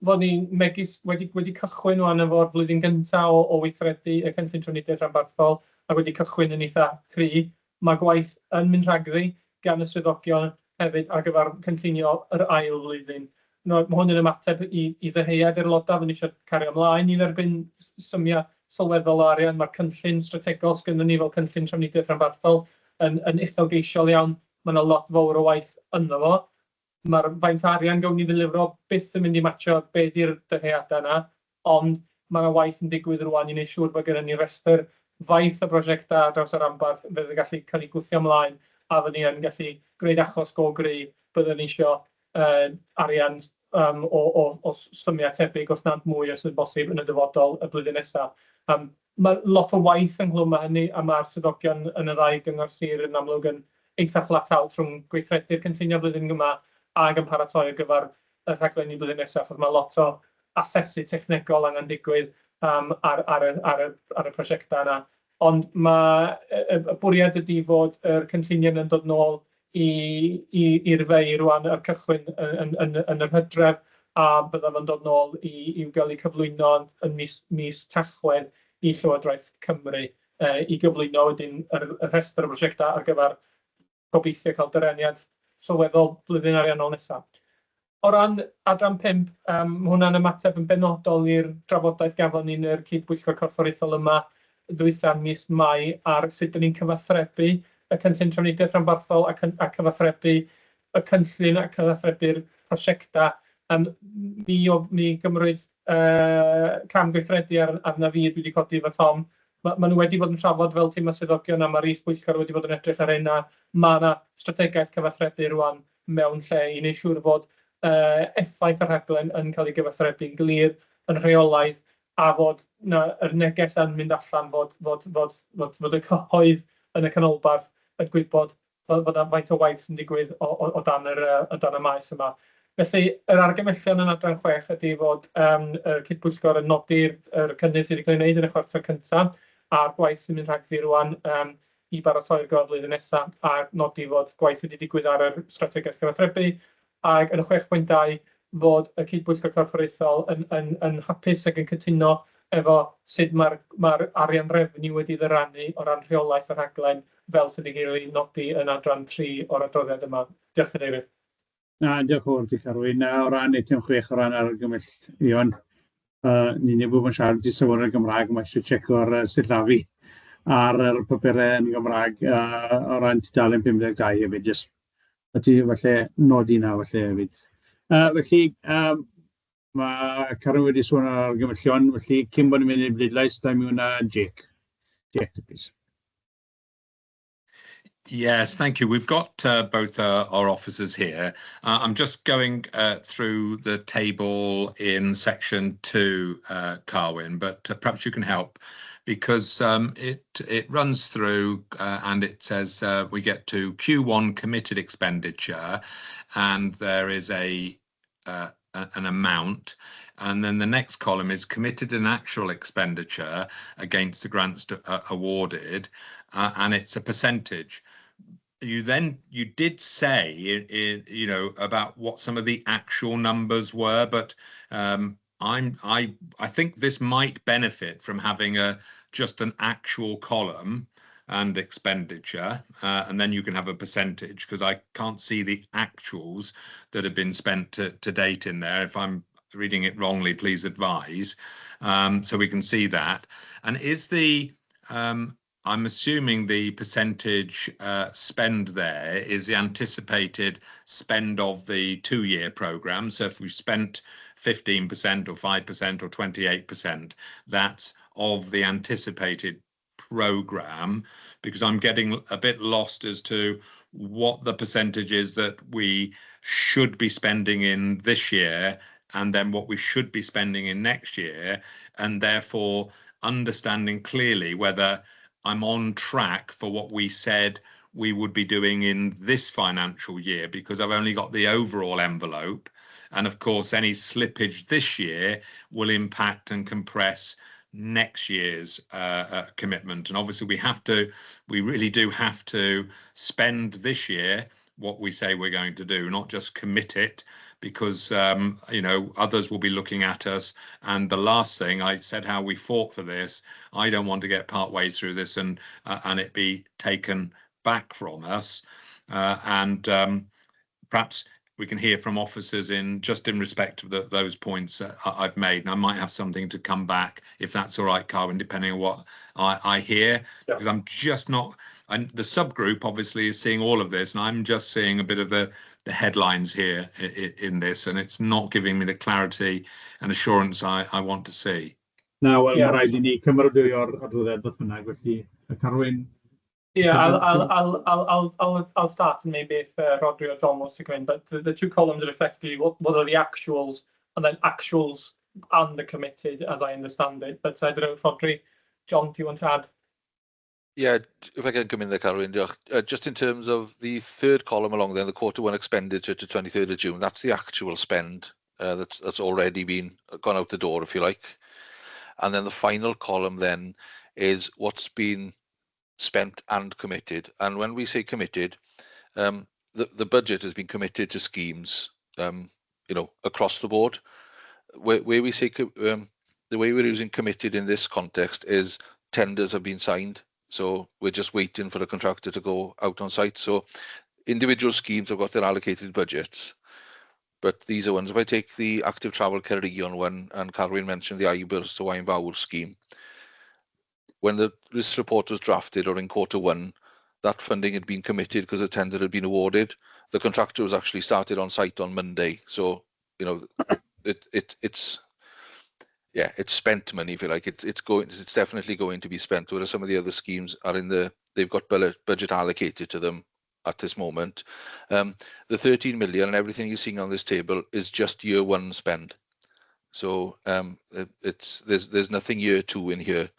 fod ni'n megis wedi cychwyn wan efo'r flwyddyn gyntaf o weithredu y cynllun trafnidiaeth rhanbarthol, a wedi cychwyn yn eitha cry. Mae gwaith yn mynd rhagddi gan y swyddogion hefyd ar gyfer cynllunio yr ail flwyddyn. Mae hwn yn ymateb i ddeheuad aelodau fydd eisiau cario ymlaen i dderbyn symiau sylweddol o arian. Mae'r cynllun strategol sgynnon ni fel cynllun trafnidiaeth rhanbarthol yn uchelgeisiol iawn. Mae yna lot fawr o waith ynddo fo. Mae'r faint arian gawn ni ddilifro byth yn mynd i matcho be di'r deheuadau yna, ond mae yna waith yn digwydd rwan i wneud siŵr bod gennym ni restr faith o brosiectau draws yr rhanbarth fydd yn gallu cael ei gwthio ymlaen, a fydd ni yn gallu gwneud achos go greu byddwn ni eisiau arian o symiau tebyg os nad mwy os ydy'n bosib yn y dyfodol y blwyddyn nesaf. Mae lot o waith ynghlwm â hynny, a mae'r swyddogion yn y ddau gyngor sir yn amlwg yn eitha flat out rhwng gweithredu'r cynllunio blwyddyn yma ac yn paratoi ar gyfer y rhaglenni blwyddyn nesaf, achos mae lot o asesu technegol angen digwydd ar y prosiectau yna. Ond y bwriad ydy fod yr cynlluniau yn dod nôl i'r fei rwan ar cychwyn yn yr Hydref, a byddaf yn dod nôl i'w gael eu cyflwyno yn mis Tachwedd i Llywodraeth Cymru i gyflwyno wedyn y rhestr o brosiectau ar gyfer gobeithio cael dyreniad sylweddol blwyddyn ariannol nesaf. O ran adran 5, mae hwnna'n ymateb yn benodol i'r drafodaeth gafon ni'n yr cydbwyllgor corfforaethol yma ddwythan mis Mai ar sut dyn ni'n cyfathrebu y cynllun trafnidiaeth rhanbarthol a cyfathrebu y cynllun a cyfathrebu'r prosiectau. Mi gymryd cam gweithredu arna fi wedi codi efo Tom. Maen nhw wedi bod yn trafod fel tîm a swyddogion, a mae'r is-bwyllgor wedi bod yn edrych ar hynna. Mae yna strategaeth cyfathrebu rwan mewn lle i wneud siŵr bod effaith y rhaglen yn cael ei gyfathrebu'n glir, yn rheolaidd, a fod yr neges yn mynd allan fod y cyhoedd yn y canolbarth yn gwybod fod yna faint o waith sy'n digwydd o dan y maes yma. Felly, yr argymellion yn adran 6 ydy fod y cydbwyllgor yn nodi'r cynnydd sydd wedi cael ei wneud yn y chwarter cyntaf, a'r gwaith sy'n mynd rhagddi rwan i baratoi'r gyfer flwyddyn nesaf, a nodi fod gwaith wedi digwydd ar yr strategaeth cyfathrebu, ac yn y 6.2 fod y cydbwyllgor corfforaethol yn hapus ac yn cytuno efo sut mae'r arian refniw wedi ddyrannu o ran rheolaeth y rhaglen fel sydd wedi cael ei nodi yn adran 3 o'r adroddiad yma. Diolch Cadeirydd. Diolch yn fawr, Diolch Arwyn. O ran eitem 6 o ran argymhellion, ni'n ei bod yn siarad i safon y Gymraeg, mae eisiau tseco'r sillafu ar yr papurau yn Gymraeg o ran tudalen 52 hefyd, jyst a ti falle nodi na falle hefyd. Felly, mae Carwyn wedi sôn ar argymhellion, felly cyn bod ni'n mynd i'r bleidlais, da mi hwnna Jake. Jake, please. Yes, thank you. We've got both our officers here. I'm just going through the table in section 2, Carwyn, but perhaps you can help because it runs through and it says we get to Q1 committed expenditure and there is an amount, and then the next column is committed and actual expenditure against the grants awarded, and it's a percentage. You did say, you know, about what some of the actual numbers were, but I think this might benefit from having just an actual column and expenditure, and then you can have a percentage, because I can't see the actuals that have been spent to date in there. If I'm reading it wrongly, please advise, so we can see that. And is the I'm assuming the percentage spend there is the anticipated spend of the 2-year programme. So if we've spent 15% or 5% or 28%, that's of the anticipated programme, because I'm getting a bit lost as to what the percentage is that we should be spending in this year and then what we should be spending in next year, and therefore understanding clearly whether I'm on track for what we said we would be doing in this financial year, because I've only got the overall envelope. And of course, any slippage this year will impact and compress next year's commitment. And obviously we really do have to spend this year what we say we're going to do, not just commit it, because others will be looking at us. And the last thing I said, how we fought for this, I don't want to get part way through this and it be taken back from us. Perhaps we can hear from officers in respect of those points I've made, and I might have something to come back, if that's all right, Carwyn, depending on what I hear, because I'm just not. And the subgroup obviously is seeing all of this, and I'm just seeing a bit of the headlines here in this, and it's not giving me the clarity and assurance I want to see. Na, wel, mae rhaid I ni cymeradwyo'r adroddiad beth bynnag, felly Carwyn. Yeah, I'll start, and maybe if Rodri or John wants to come in. But the two columns are effectively what are the actuals, and then actuals and the committed, as I understand it. But I don't know, Rodri, John, do you want to add? Yeah, if I can come in there, Carwyn, just in terms of the third column along there, the Q1 expenditure to 23rd of June, that's the actual spend that's already gone out the door, if you like. And then the final column then is what's been spent and committed. And when we say committed, the budget has been committed to schemes, across the board. Where we say the way we're using committed in this context is tenders have been signed. So we're just waiting for the contractor to go out on site. So individual schemes have got their allocated budgets. But these are ones, if I take the active travel Ceredigion one, and Carwyn mentioned the Ibers to Wainfawr scheme, when this report was drafted, or in Q1, that funding had been committed because the tender had been awarded. The contractor was actually started on site on Monday. So, it's spent money, if you like. It's definitely going to be spent. Whereas some of the other schemes are they've got budget allocated to them at this moment. The 13 million and everything you're seeing on this table is just year one spend. So there's nothing year two in here.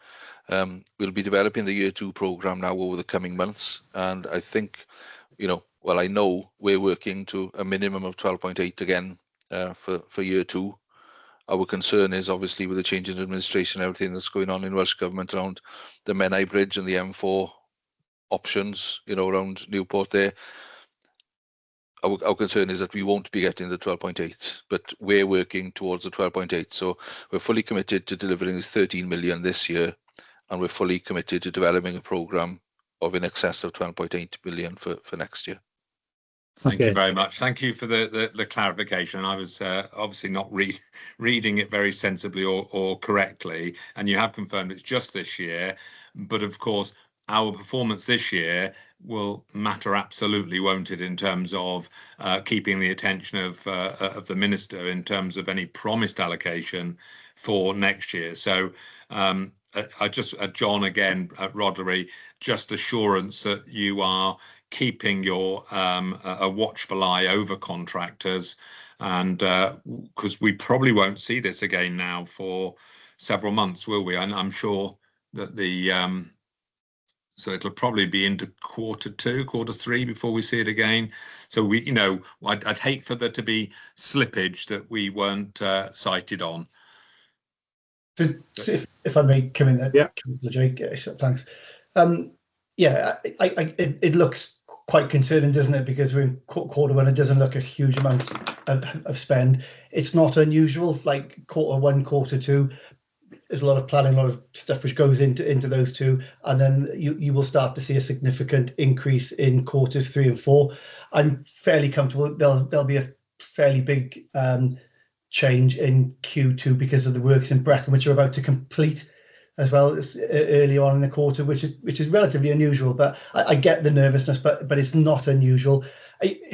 We'll be developing the year two program now over the coming months, and I think, I know we're working to a minimum of 12.8 again for year two. Our concern is obviously with the change in administration, everything that's going on in Welsh Government around the Menai Bridge and the M4 options, around Newport there. Our concern is that we won't be getting the 12.8, but we're working towards the 12.8. So we're fully committed to delivering this 13 million this year, and we're fully committed to developing a programme of in excess of 12.8 billion for next year. Thank you very much. Thank you for the clarification. I was obviously not reading it very sensibly or correctly, and you have confirmed it's just this year. But of course, our performance this year will matter absolutely, won't it, in terms of keeping the attention of the Minister in terms of any promised allocation for next year. So I just, John, again, Rodri, just assurance that you are keeping your a watchful eye over contractors, and because we probably won't see this again now for several months, will we? And I'm sure that so it'll probably be into Q2, Q3 before we see it again. So I'd hate for there to be slippage that we weren't cited on. If I may come in there, yeah, Jake, thanks. It looks quite concerning, doesn't it? Because we're in Q1, it doesn't look a huge amount of spend. It's not unusual, like Q1, Q2. There's a lot of planning, a lot of stuff which goes into those two, and then you will start to see a significant increase in quarters 3 and 4. I'm fairly comfortable there'll be a fairly big change in Q2 because of the works in Brecon, which are about to complete as well as early on in the quarter, which is relatively unusual. But I get the nervousness, but it's not unusual.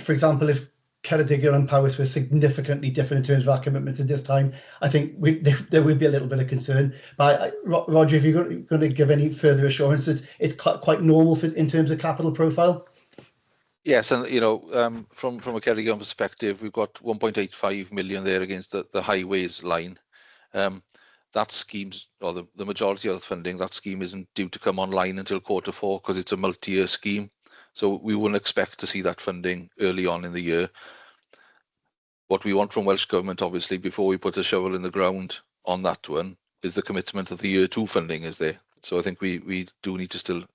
For example, if Ceredigion and Powys were significantly different in terms of our commitments at this time, I think there would be a little bit of concern. But Roger, if you're going to give any further assurance that it's quite normal in terms of capital profile? Yes, and you know, from a Ceredigion perspective, we've got 1.85 million there against the highways line. That scheme's, or the majority of the funding, that scheme isn't due to come online until Q4 because it's a multi-year scheme. So we wouldn't expect to see that funding early on in the year. What we want from Welsh Government, obviously, before we put a shovel in the ground on that one, is the commitment that the year 2 funding is there. So I think we do need to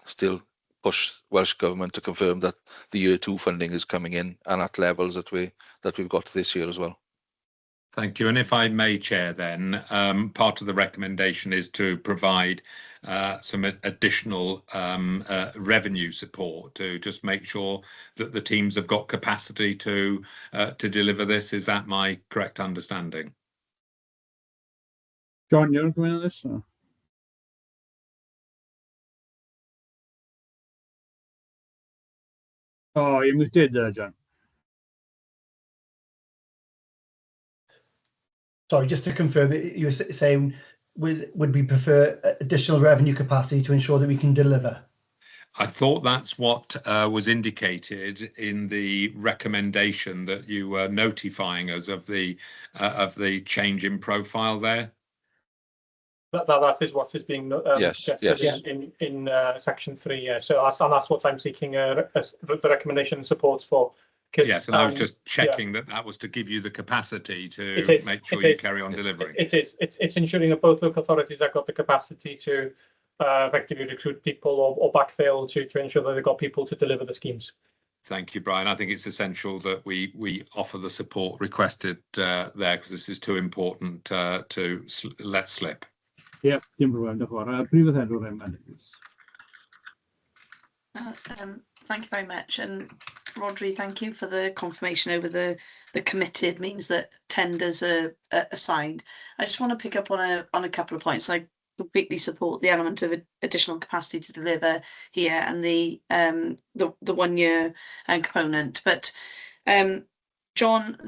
still push Welsh Government to confirm that the year 2 funding is coming in and at levels that we've got this year as well. Thank you. And if I may, Chair, then part of the recommendation is to provide some additional revenue support to just make sure that the teams have got capacity to deliver this. Is that my correct understanding? John, you want to come in on this? Or? Oh, you muted there, John. Sorry, just to confirm, you were saying would we prefer additional revenue capacity to ensure that we can deliver? I thought that's what was indicated in the recommendation that you were notifying us of the change in profile there. That is what is being suggested yes. in section 3. Yeah. So that's what I'm seeking the recommendation and support for. Yes, and I was just checking that was to give you the capacity to make sure you carry on delivering. It's ensuring that both local authorities have got the capacity to effectively recruit people or backfill to ensure that they've got people to deliver the schemes. Thank you, Brian. I think it's essential that we offer the support requested there, because this is too important to let slip. Yeah, dim problem. Prifedd Hedwr, thank you very much, and Rodri, thank you for the confirmation over the committed means that tenders are assigned. I just want to pick up on a couple of points. I completely support the element of additional capacity to deliver here and the 1 year component, but John,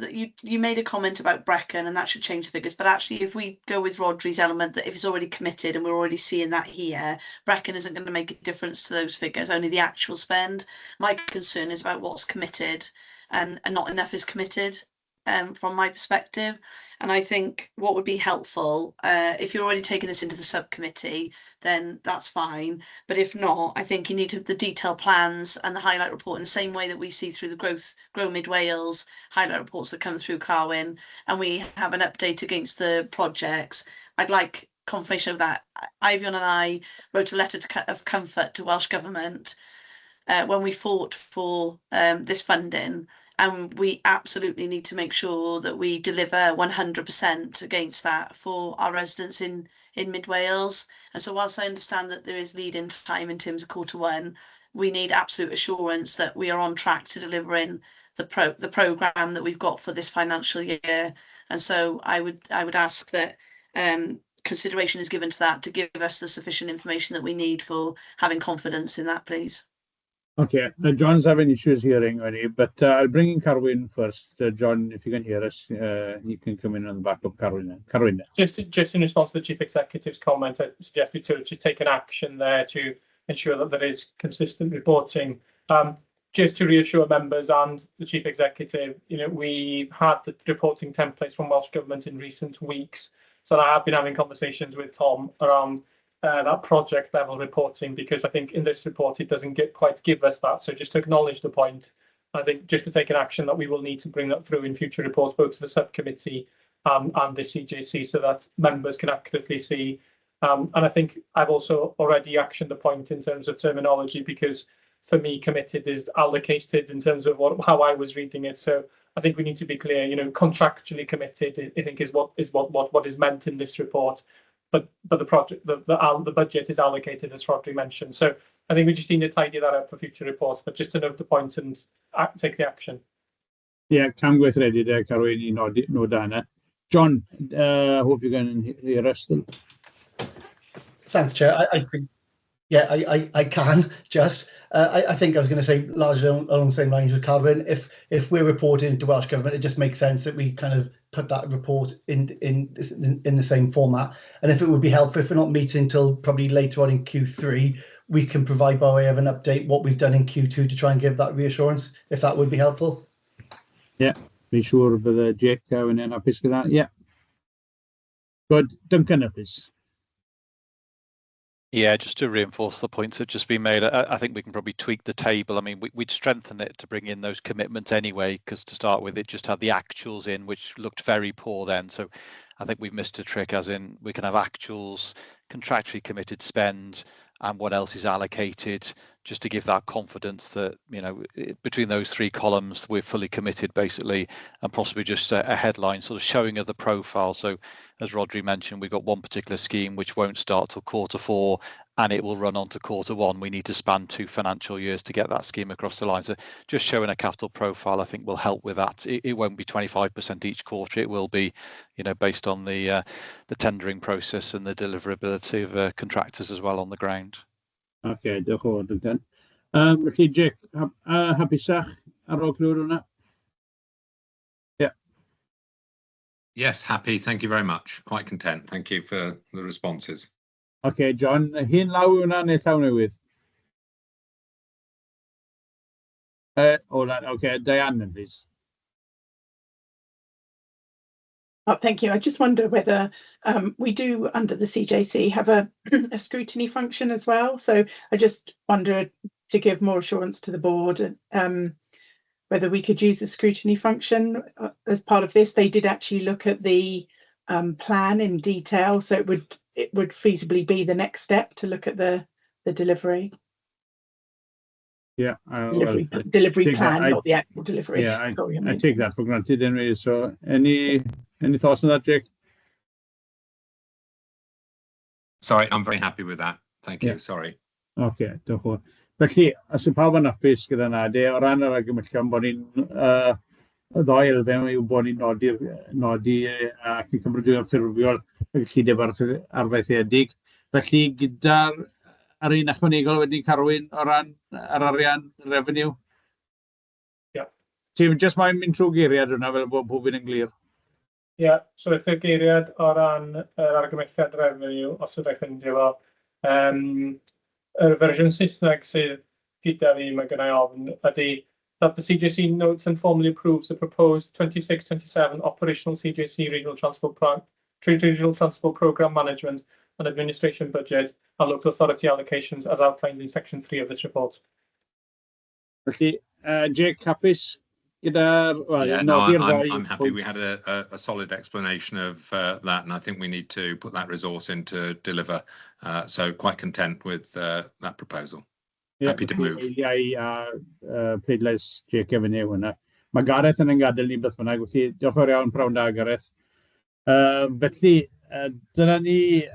you made a comment about Brecon and that should change the figures, but actually if we go with Rodri's element that if it's already committed and we're already seeing that here, Brecon isn't going to make a difference to those figures, only the actual spend. My concern is about what's committed and not enough is committed from my perspective. And I think what would be helpful, if you're already taking this into the subcommittee, then that's fine. But if not, I think you need the detailed plans and the highlight report in the same way that we see through the Grow Mid Wales highlight reports that come through Carwyn, and we have an update against the projects. I'd like confirmation of that. Ivion and I wrote a letter of comfort to Welsh Government when we fought for this funding. And we absolutely need to make sure that we deliver 100% against that for our residents in Mid Wales. And so whilst I understand that there is lead-in time in terms of Q1, we need absolute assurance that we are on track to delivering the programme that we've got for this financial year. And so I would ask that consideration is given to that to give us the sufficient information that we need for having confidence in that, please. Okay, John's having issues hearing already, but I'll bring in Carwyn first. John, if you can hear us, you can come in on the back of Carwyn. Carwyn. Just in response to the Chief Executive's comment, I suggest we just take an action there to ensure that there is consistent reporting. Just to reassure members and the Chief Executive, we had the reporting templates from Welsh Government in recent weeks. So I have been having conversations with Tom around that project level reporting, because I think in this report it doesn't quite give us that. So just to acknowledge the point, I think just to take an action that we will need to bring that through in future reports, both to the subcommittee and the CJC, so that members can accurately see. And I think I've also already actioned the point in terms of terminology, because for me, committed is allocated in terms of how I was reading it. So I think we need to be clear. Contractually committed, I think, is what is meant in this report. But the project, the budget is allocated, as Rodri mentioned. So I think we just need to tidy that up for future reports. But just to note the point and take the action. Yeah, can go ready there, Carwyn. No, Dana. John, hope you can hear us still. Thanks, Chair. I can just. I think I was going to say largely along the same lines as Carwyn. If we're reporting to Welsh Government, it just makes sense that we kind of put that report in the same format. And if it would be helpful, if we're not meeting until probably later on in Q3, we can provide by way of an update what we've done in Q2 to try and give that reassurance, if that would be helpful. Yeah, be sure bydd Jake yn yn hapus gyda. Yeah. Good. Duncan, please. Yeah, just to reinforce the points that just been made, I think we can probably tweak the table. I mean, we'd strengthen it to bring in those commitments anyway, because to start with, it just had the actuals in, which looked very poor then. So I think we've missed a trick, as in we can have actuals, contractually committed spend, and what else is allocated, just to give that confidence that, you know, between those three columns, we're fully committed basically, and possibly just a headline sort of showing of the profile. So as Rodri mentioned, we've got one particular scheme which won't start till Q4 and it will run on to Q1. We need to span 2 financial years to get that scheme across the line. So just showing a capital profile, I think, will help with that. It won't be 25% each quarter. It will be, you know, based on the tendering process and the deliverability of contractors as well on the ground. Okay, diolch yn fawr, Duncan. Felly, Jake, hapusach ar ôl clywed hwnna? Yeah. Yes, happy. Thank you very much. Quite content. Thank you for the responses. Okay, John, hyn law hwnna neu taw newydd? Okay, Diane, please. Thank you. I just wonder whether we do, under the CJC, have a scrutiny function as well. So I just wonder, to give more assurance to the board, whether we could use the scrutiny function as part of this. They did actually look at the plan in detail, so it would feasibly be the next step to look at the delivery. Yeah, delivery plan, not the actual delivery. Yeah, I take that for granted anyway. So any thoughts on that, Jake? Sorry, I'm very happy with that. Thank you. Yeah. Sorry. Okay, diolch yn fawr. Felly, os y pawb yn hapus gyda na, o ran yr argymhellion bod ni'n y ddoi elfen yw bod ni'n nodi ac yn cymryd ffurfiol y gyllideb arfaethedig. Felly, gyda'r un ychwanegol wedi carwyn o ran yr arian revenue? Yeah. Ti'n just mae'n mynd trwy geiriad hwnna fel bod pob un yn glir? Yeah, so eith y geiriad o ran yr argymelliad revenue, os ydych chi'n ffeindio fo. Yr fersiwn Saesneg sydd gyda fi, mae gennau ofn, ydy that the CJC notes and formally approves the proposed 26-27 operational CJC regional transport program management and administration budget and local authority allocations as outlined in section 3 of this report. Felly, Jake, hapus? Yeah, no, I'm happy. We had a solid explanation of that, and I think we need to put that resource in to deliver. So quite content with that proposal. Yeah, happy to move. Yeah, pleidlais Jake efo ni hwnna. Mae Gareth yn gadael ni beth fynnag, felly diolch yn iawn prawn da, Gareth. Felly, dyna ni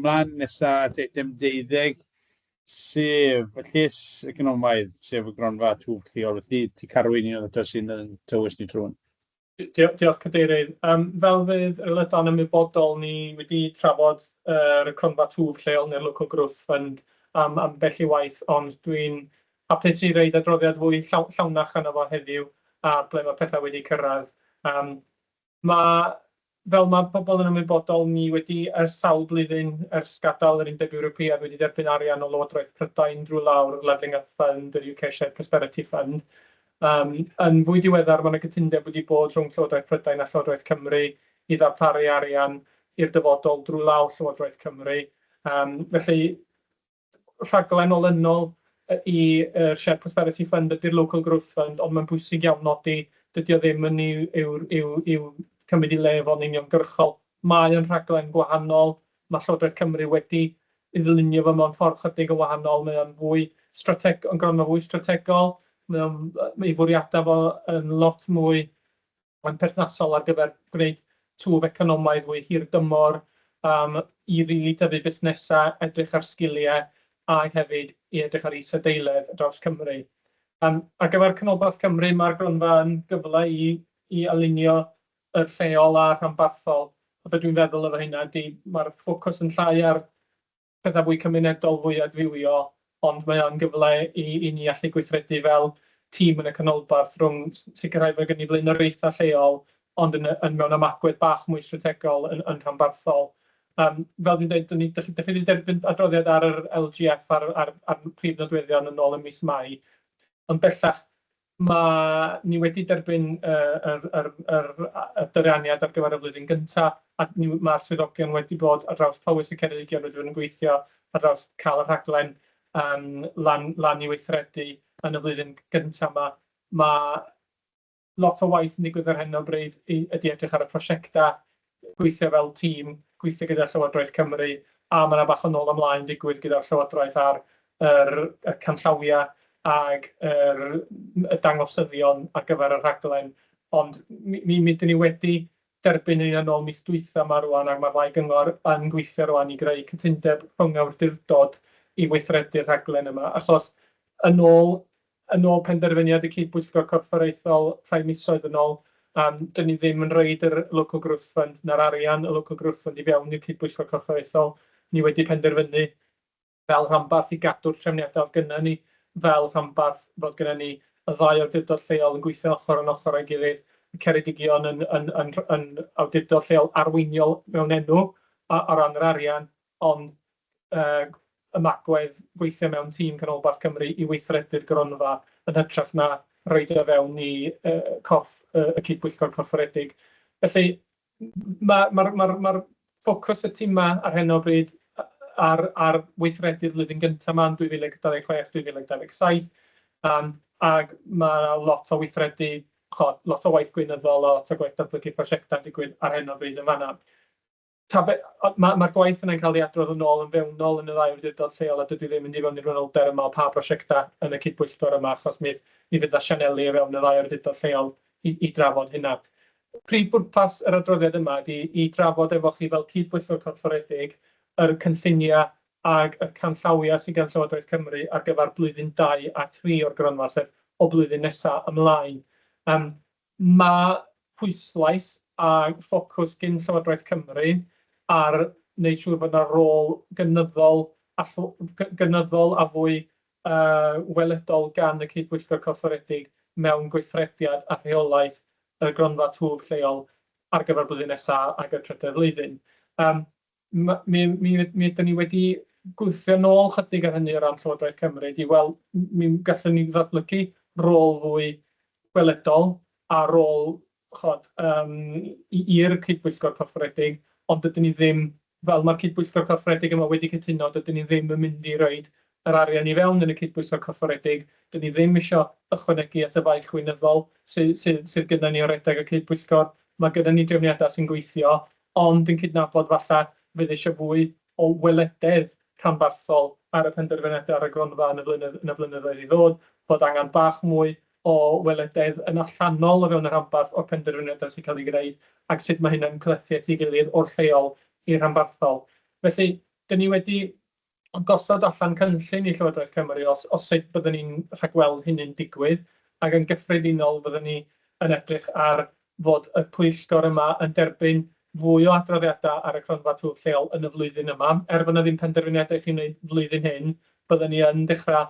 mlaen nesaf at eitem 12, sef y llys economaidd, sef y gronfa twf lleol. Felly, ti carwyn un o'r sy'n tywys ni trwy'n. Diolch cadeirydd. Fel fydd y lydan ymwybodol, ni wedi trafod y cronfa twf lleol neu'r Local Growth Fund am bell i waith, ond dwi'n hapus i reid adroddiad fwy llawnach yna fo heddiw a ble mae pethau wedi cyrraedd. Fel mae pobl yn ymwybodol, ni wedi ers sawl blwyddyn ers gadael yr Undeb Ewropeaidd wedi derbyn arian o Lywodraeth Prydain drwy lawr Levelling Up Fund, yr UK Shared Prosperity Fund. Yn fwy diweddar, mae yna gytundeb wedi bod rhwng Llywodraeth Prydain a Llywodraeth Cymru i ddarparu arian i'r dyfodol drwy lawr Llywodraeth Cymru. Felly, rhaglen olynol i'r Shared Prosperity Fund ydy'r Local Growth Fund, ond mae'n bwysig iawn nodi dydy o ddim yn i'w cymryd i lef o'n uniongyrchol. Mae yn rhaglen gwahanol. Mae Llywodraeth Cymru wedi ei ddylunio fo mewn ffordd chydig yn wahanol. Mae o'n fwy strategol. Mae fwriadau fo yn lot mwy yn perthnasol ar gyfer gwneud twf economaidd fwy hirdymor i rili dyfu busnesau, edrych ar sgiliau a hefyd i edrych ar is-adeiledd draws Cymru. Ar gyfer Canolbarth Cymru, mae'r gronfa yn gyfle i alunio yr lleol a rhanbarthol. A beth dwi'n feddwl efo hynna ydy mae'r ffocws yn llai ar pethau fwy cymunedol, fwy adfywio, ond mae o'n gyfle i ni allu gweithredu fel tîm yn y canolbarth rhwng sicrhau fod gen i blaenoriaethau lleol, ond yn mewn ymagwedd bach mwy strategol yn rhanbarthol. Fel dwi'n dweud, dych chi wedi derbyn adroddiad ar yr LGF ar prif nodweddion yn ôl ym mis Mai, ond bellach ni wedi derbyn y dyraniad ar gyfer y flwyddyn gyntaf, a mae'r swyddogion wedi bod ar draws polisi Ceredigion wedi bod yn gweithio ar draws cael y rhaglen lan i weithredu yn y flwyddyn gyntaf yma. Mae lot o waith yn digwydd ar hyn o bryd ydy edrych ar y prosiectau, gweithio fel tîm, gweithio gyda Llywodraeth Cymru, a mae yna bach o nôl ymlaen digwydd gyda'r Llywodraeth ar y canllawiau ag y dangosyddion ar gyfer y rhaglen. Ond mi dyn ni wedi derbyn yn ôl mis dwytha yma rwan, ac mae'r ddau gyngor yn gweithio rwan i greu cytundeb rhwng awdurdod i weithredu'r rhaglen yma. Achos yn ôl penderfyniad y cydbwyllgor corfforaethol rhai misoedd yn ôl, dyn ni ddim yn rhoid yr Local Growth Fund na'r arian y Local Growth Fund i fewn i'r cydbwyllgor corfforaethol. Ni wedi penderfynu fel rhanbarth i gadw'r trefniadau oedd gynnon ni, fel rhanbarth fod gynnon ni y ddau awdurdod lleol yn gweithio ochr yn ochr a'i gilydd, y Ceredigion yn awdurdod lleol arweiniol mewn enw o ran yr arian, ond y magwedd gweithio mewn tîm Canolbarth Cymru i weithredu'r gronfa yn hytrach na roid o fewn i corff y cydbwyllgor corfforedig. Felly mae'r ffocws y tîm yma ar hyn o bryd ar weithredu'r flwyddyn gyntaf yma yn 2026-2027, ac mae lot o weithredu, lot o waith gweinyddol, lot o gwaith datblygu prosiectau digwydd ar hyn o bryd yn fan'na. Mae'r gwaith yna'n cael ei adrodd yn ôl yn fewnol yn y ddau awdurdod lleol, a dydw i ddim yn mynd i fewn i'r manylder yma o pa prosiectau yn y cydbwyllgor yma, achos mi fydd y sianeli o fewn y ddau awdurdod lleol i drafod hynna. Prif bwrpas yr adroddiad yma ydy i drafod efo chi fel cydbwyllgor corfforedig yr cynlluniau ag y canllawiau sydd gan Llywodraeth Cymru ar gyfer blwyddyn 2 a 3 o'r gronfa, sef o blwyddyn nesaf ymlaen. Mae pwyslais a ffocws gyn Llywodraeth Cymru ar wneud siŵr bod yna rôl gynyddol a fwy weledol gan y cydbwyllgor corfforedig mewn gweithrediad a rheolaeth y gronfa twf lleol ar gyfer blwyddyn nesaf ac y trydydd flwyddyn. Mi ydyn ni wedi gwthio nôl chydig ar hynny o ran Llywodraeth Cymru, mi gallwn ni ddatblygu rôl fwy weledol a rôl i'r cydbwyllgor corfforedig, ond dydyn ni ddim, fel mae'r cydbwyllgor corfforedig yma wedi cytuno, dydyn ni ddim yn mynd i roed yr arian i fewn yn y cydbwyllgor corfforedig, dydyn ni ddim eisiau ychwanegu at y faich weinyddol sydd gyda ni o redeg y cydbwyllgor. Mae gyda ni drefniadau sy'n gweithio, ond yn cydnabod falle fydd eisiau fwy o welededd rhanbarthol ar y penderfyniadau ar y gronfa yn y blynyddoedd i ddod, bod angen bach mwy o welededd yn allanol o fewn y rhanbarth o'r penderfyniadau sy'n cael ei greu, ac sut mae hynny'n clethu at ei gilydd o'r lleol i'r rhanbarthol. Felly, dyn ni wedi gosod allan cynllun i Llywodraeth Cymru os sut byddwn ni'n rhagweld hynny'n digwydd, ac yn gyffredinol byddwn ni yn edrych ar fod y pwyllgor yma yn derbyn fwy o adroddiadau ar y cronfa twf lleol yn y flwyddyn yma. Bod yna ddim penderfyniadau chi'n gwneud flwyddyn hyn, byddwn ni yn dechrau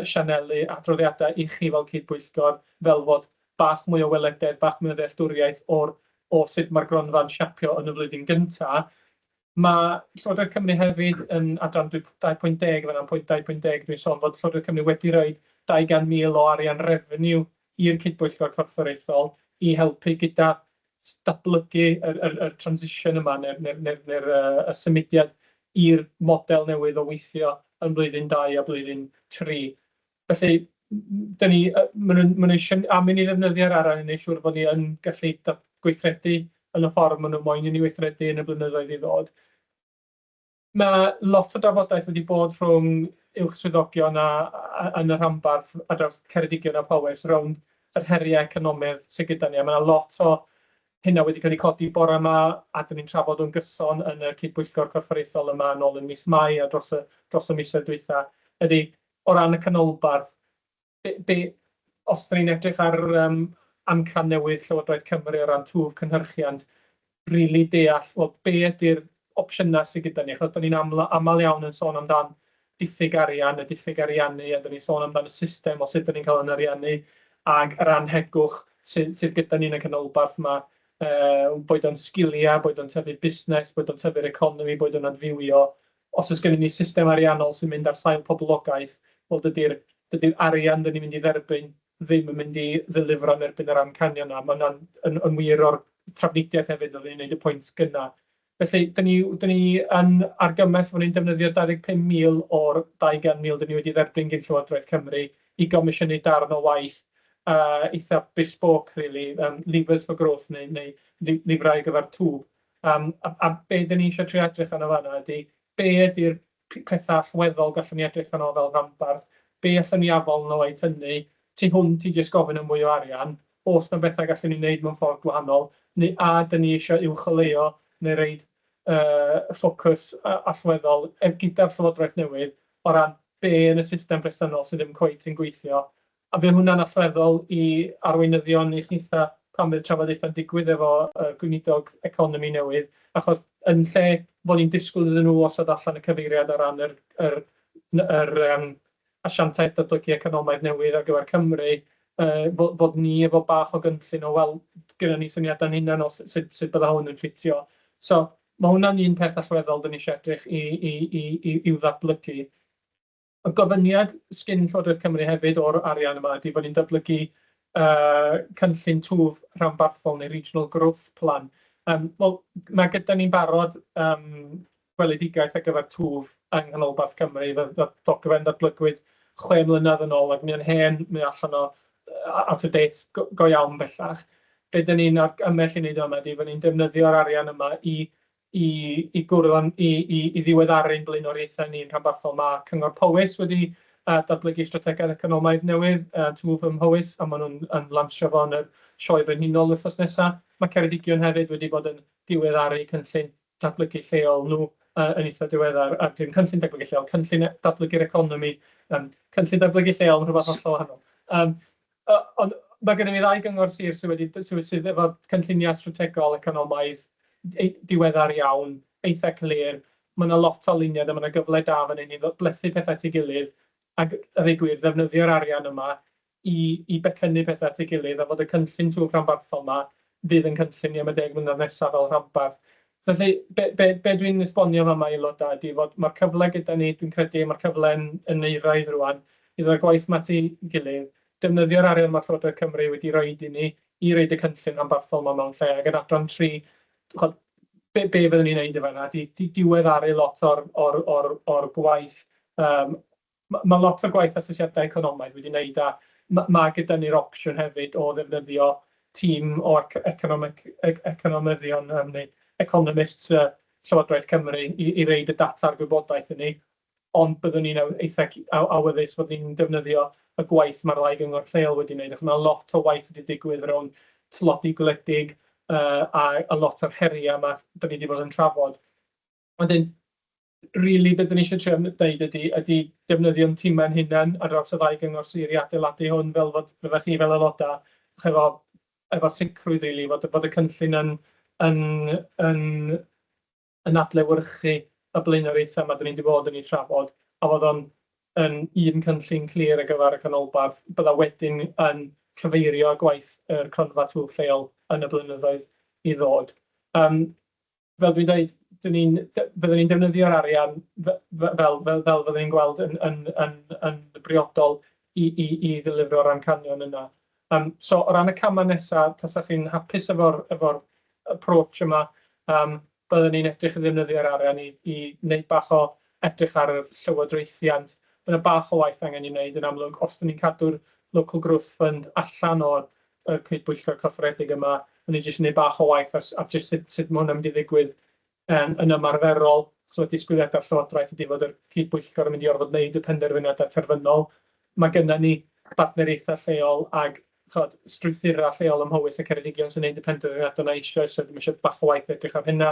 sianelu adroddiadau i chi fel cydbwyllgor fel fod bach mwy o welededd, bach mwy o ddealltwriaeth o sut mae'r gronfa'n siapio yn y flwyddyn gyntaf. Mae Llywodraeth Cymru hefyd yn adran 2.10, fyna'n pwynt 2.10, dwi'n sôn fod Llywodraeth Cymru wedi rhoi 200,000 o arian refeniw i'r cydbwyllgor corfforaethol i helpu gyda datblygu y transition yma, neu'r symudiad i'r model newydd o weithio yn blwyddyn 2 a blwyddyn 3. Felly, maen nhw eisiau am i ni ddefnyddio'r arian i wneud siŵr bod ni yn gallu gweithredu yn y ffordd maen nhw moyn i ni weithredu yn y blynyddoedd i ddod. Mae lot o drafodaeth wedi bod rhwng uwchswyddogion yn y rhanbarth a draws Ceredigion a Powys rownd yr heriau economaidd sydd gyda ni. Mae yna lot o hynna wedi cael ei codi bore yma, a dyn ni'n trafod o'n gyson yn y cydbwyllgor corfforaethol yma yn ôl yn mis Mai a dros y misoedd dwytha. Ydy, o ran y canolbarth, os dyn ni'n edrych ar amcan newydd Llywodraeth Cymru o ran twf cynhyrchiant, rili deall, be ydy'r opsiynau sydd gyda ni, achos dyn ni'n aml iawn yn sôn amdan diffyg arian, y diffyg ariannu, a dyn ni'n sôn amdan y system o sut dyn ni'n cael yn ariannu, ac yr anhegwch sydd gyda ni'n y canolbarth yma. boed o'n sgiliau, boed o'n tyfu busnes, boed o'n tyfu'r economi, boed o'n adfywio. Os oes gen i ni system ariannol sy'n mynd ar sail poblogaeth, wel dydy'r arian dyn ni'n mynd i dderbyn ddim yn mynd i ddilifro yn erbyn yr amcanion yna. Mae hwnna'n yn wir o'r trafnidiaeth hefyd, oedd ni'n gwneud y pwynt gynna. Felly, dyn ni yn argymell fod ni'n defnyddio 25,000 o'r 20,000 dyn ni wedi dderbyn gan Llywodraeth Cymru i gomisiynu darn o waith eitha bespoke, really, levers for growth neu lifrau ar gyfer twf. A be dyn ni eisiau trio edrych arno fanna ydy, be ydy'r pethau allweddol gallwn ni edrych arno fel rhanbarth, be allan ni afol nhw o'i tynnu, ti hwn ti jyst gofyn yn mwy o arian, os na bethau gallwn ni wneud mewn ffordd gwahanol, neu a dyn ni eisiau uwcholeuo neu reid ffocws allweddol gyda'r Llywodraeth newydd o ran be yn y system bresennol sydd ddim cweit yn gweithio. A fe hwnna'n allweddol i arweinyddion i chitha pan bydd trafodaethau'n digwydd efo gweinidog economi newydd, achos yn lle bod ni'n disgwyl iddyn nhw osod allan y cyfeiriad ar ran yr asiantaeth datblygu economaidd newydd ar gyfer Cymru, fod ni efo bach o gynllun o, wel, gyda ni syniadau'n hunain o sut bydda hwn yn ffitio. So, mae hwnna'n un peth allweddol dyn ni eisiau edrych i'w ddatblygu. Y gofyniad sgyn Llywodraeth Cymru hefyd o'r arian yma ydy bod ni'n datblygu cynllun twf rhanbarthol neu Regional Growth Plan. Wel, mae gyda ni'n barod gweledigaeth ar gyfer twf yng Nghanolbarth Cymru. Fe ddogfen datblygwyd 6 mlynedd yn ôl, ac mae'n hen, mae allan o out of date go iawn bellach. Be dyn ni'n argymell i wneud yma ydy bod ni'n defnyddio'r arian yma i gwrdd i ddiweddaru'n blaenoriaethau ni'n rhanbarthol. Mae Cyngor Powys wedi datblygu strategaeth economaidd newydd, twf ym Mhowys, a maen nhw'n lansio fo yn y sioe frenhinol wythnos nesaf. Mae Ceredigion hefyd wedi bod yn diweddaru cynllun datblygu lleol nhw yn eitha diweddar, a cynllun datblygu lleol, cynllun datblygu'r economi, cynllun datblygu lleol yn rhywbeth hollol wahanol. Ond mae gennym ni 2 gyngor sir sydd efo cynlluniau strategol economaidd diweddar iawn, eitha clir. Mae yna lot o luniau, mae yna gyfle da fan hyn i blethu pethau at ei gilydd, ac a ddweud gwir, ddefnyddio'r arian yma i becynnu pethau at ei gilydd, a fod y cynllun twf rhanbarthol yma fydd yn cynllun i am y 10 mlynedd nesaf fel rhanbarth. Felly, be dwi'n esbonio yma i aelodau ydy fod mae'r cyfle gyda ni, dwi'n credu mae'r cyfle yn eiraidd rwan, i ddod gwaith yma at ei gilydd, defnyddio'r arian mae'r Llywodraeth Cymru wedi rhoi i ni i reid y cynllun rhanbarthol yma mewn lle, ac yn adran 3, be fyddwn ni'n neud efo yna, diweddaru lot o'r gwaith. Mae lot o gwaith asesiadau economaidd wedi wneud, a mae gyda ni'r opsiwn hefyd o ddefnyddio tîm o economyddion neu economists Llywodraeth Cymru i reid y data a'r gwybodaeth i ni, ond byddwn ni'n eitha awyddus fod ni'n defnyddio y gwaith mae'r 2 gyngor lleol wedi wneud. Mae lot o waith wedi digwydd rhwng tlodi gwledig a lot o'r heriau yma da ni wedi bod yn trafod. Wedyn, rili beth da ni eisiau trio wneud ydy defnyddio'n timau'n hunain ar draws y 2 gyngor sir i adeiladu hwn fel fod fyddech chi fel aelodau efo sicrwydd rili fod y cynllun yn adlewyrchu y blaenoriaethau yma da ni wedi bod yn ei trafod, a fod o'n un cynllun clir ar gyfer y canolbarth, bydda wedyn yn cyfeirio gwaith yr cronfa twf lleol yn y blynyddoedd i ddod. Fel dwi'n dweud, byddwn ni'n defnyddio'r arian fel fyddwn ni'n gweld yn briodol i ddilifro'r amcanion yna. So, o ran y camau nesaf, tasach chi'n hapus efo'r approach yma, byddwn ni'n edrych i ddefnyddio'r arian i wneud bach o edrych ar y llywodraethiant. Mae yna bach o waith angen i wneud yn amlwg, os ydyn ni'n cadw'r Local Growth Fund allan o'r cydbwyllgor cyffredin yma, o'n i jyst yn gwneud bach o waith ar jyst sut mae hwnna'n mynd i ddigwydd yn ymarferol. So, disgwyliadau'r Llywodraeth ydy fod y cydbwyllgor yn mynd i orfod wneud y penderfyniadau terfynol. Mae gennym ni bartneriaethau lleol ac strwythurau lleol ym Mhowys a Ceredigion sy'n gwneud y penderfyniadau yna eisoes, so ddim eisiau bach o waith edrych ar hynna.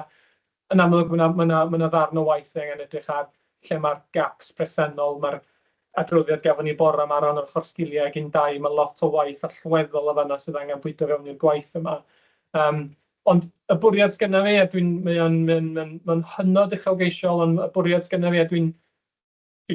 Yn amlwg, mae yna ddarn o waith angen edrych ar lle mae'r gaps presennol, mae'r adroddiad gafon ni bore yma ran o'r fforsgiliau ag un 2, mae lot o waith allweddol o fanna sydd angen bwydo fewn i'r gwaith yma. Ond y bwriad sgynna fi, a mae'n hynod uchelgeisiol, ond y bwriad sgynna fi, a dwi'n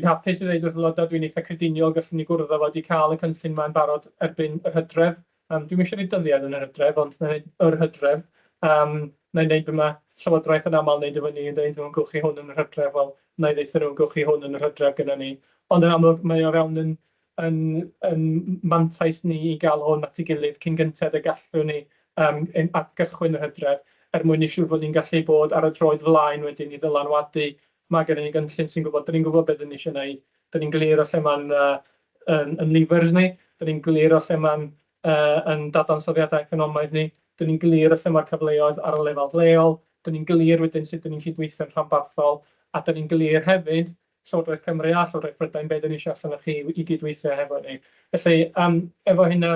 hapus i ddweud wrth aelodau, dwi'n eitha crediniol gallwn ni gwrdd o fod i cael y cynllun mae'n barod erbyn yr Hydref. Dwi'n eisiau ei dyddiad yn yr Hydref, ond mae'n yr Hydref. Na i wneud be mae Llywodraeth yn aml wneud efo ni, yn dweud nhw'n gwch chi hwn yn yr hydref, wel, na i ddeithio nhw'n gwch chi hwn yn yr hydref gyda ni. Ond yn amlwg, mae o fewn yn mantais ni i gael hwn at ei gilydd cyn gynted y gallwn ni at gychwyn y hydref, mwyn i siŵr fod ni'n gallu bod ar y droed flaen wedyn i ddylanwadu. Mae gennym ni gynllun sy'n gwybod, dyn ni'n gwybod beth dyn ni eisiau gwneud, dyn ni'n glir o lle mae'n yn levers ni, dyn ni'n glir o lle mae'n yn dadansoddiadau economaidd ni, dyn ni'n glir o lle mae'r cyfleoedd ar y lefel leol, dyn ni'n glir wedyn sut dyn ni'n cydweithio'n rhanbarthol, a dyn ni'n glir hefyd Llywodraeth Cymru a Llywodraeth Prydain beth dyn ni eisiau allan chi i gydweithio hefo ni. Felly, efo hynna,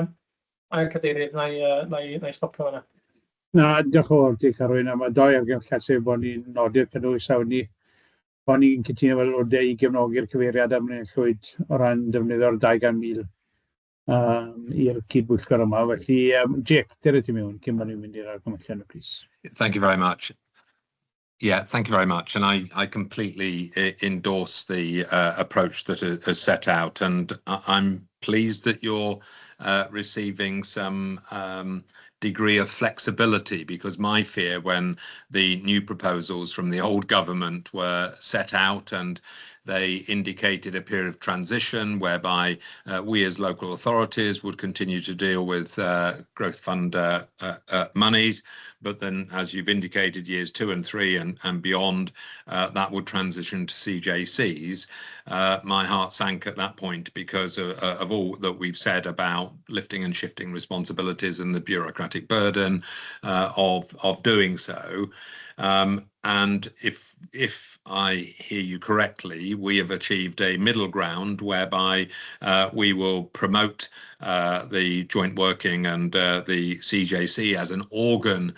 Cadeirydd, na i stopio hwnna. Na, diolch yn fawr ti, Carwyn. A mae doi argymhelliad sef bod ni'n nodi'r cynnwys awn ni. Bod ni'n cytuno fel odau i gefnogi'r cyfeiriad am wneud llwyd o ran defnyddio'r 200,000 i'r cydbwyllgor yma. Felly, Jake, dyna ti mewn, cyn bod ni'n mynd i'r argymhelliad y plîs. Thank you very much. Yeah, thank you very much. And I completely endorse the approach that is set out. And I'm pleased that you're receiving some degree of flexibility, because my fear when the new proposals from the old government were set out and they indicated a period of transition whereby we as local authorities would continue to deal with growth fund monies, but then, as you've indicated, years 2 and 3 and beyond, that would transition to CJCs. My heart sank at that point because of all that we've said about lifting and shifting responsibilities and the bureaucratic burden of doing so. And if I hear you correctly, we have achieved a middle ground whereby we will promote the joint working and the CJC as an organ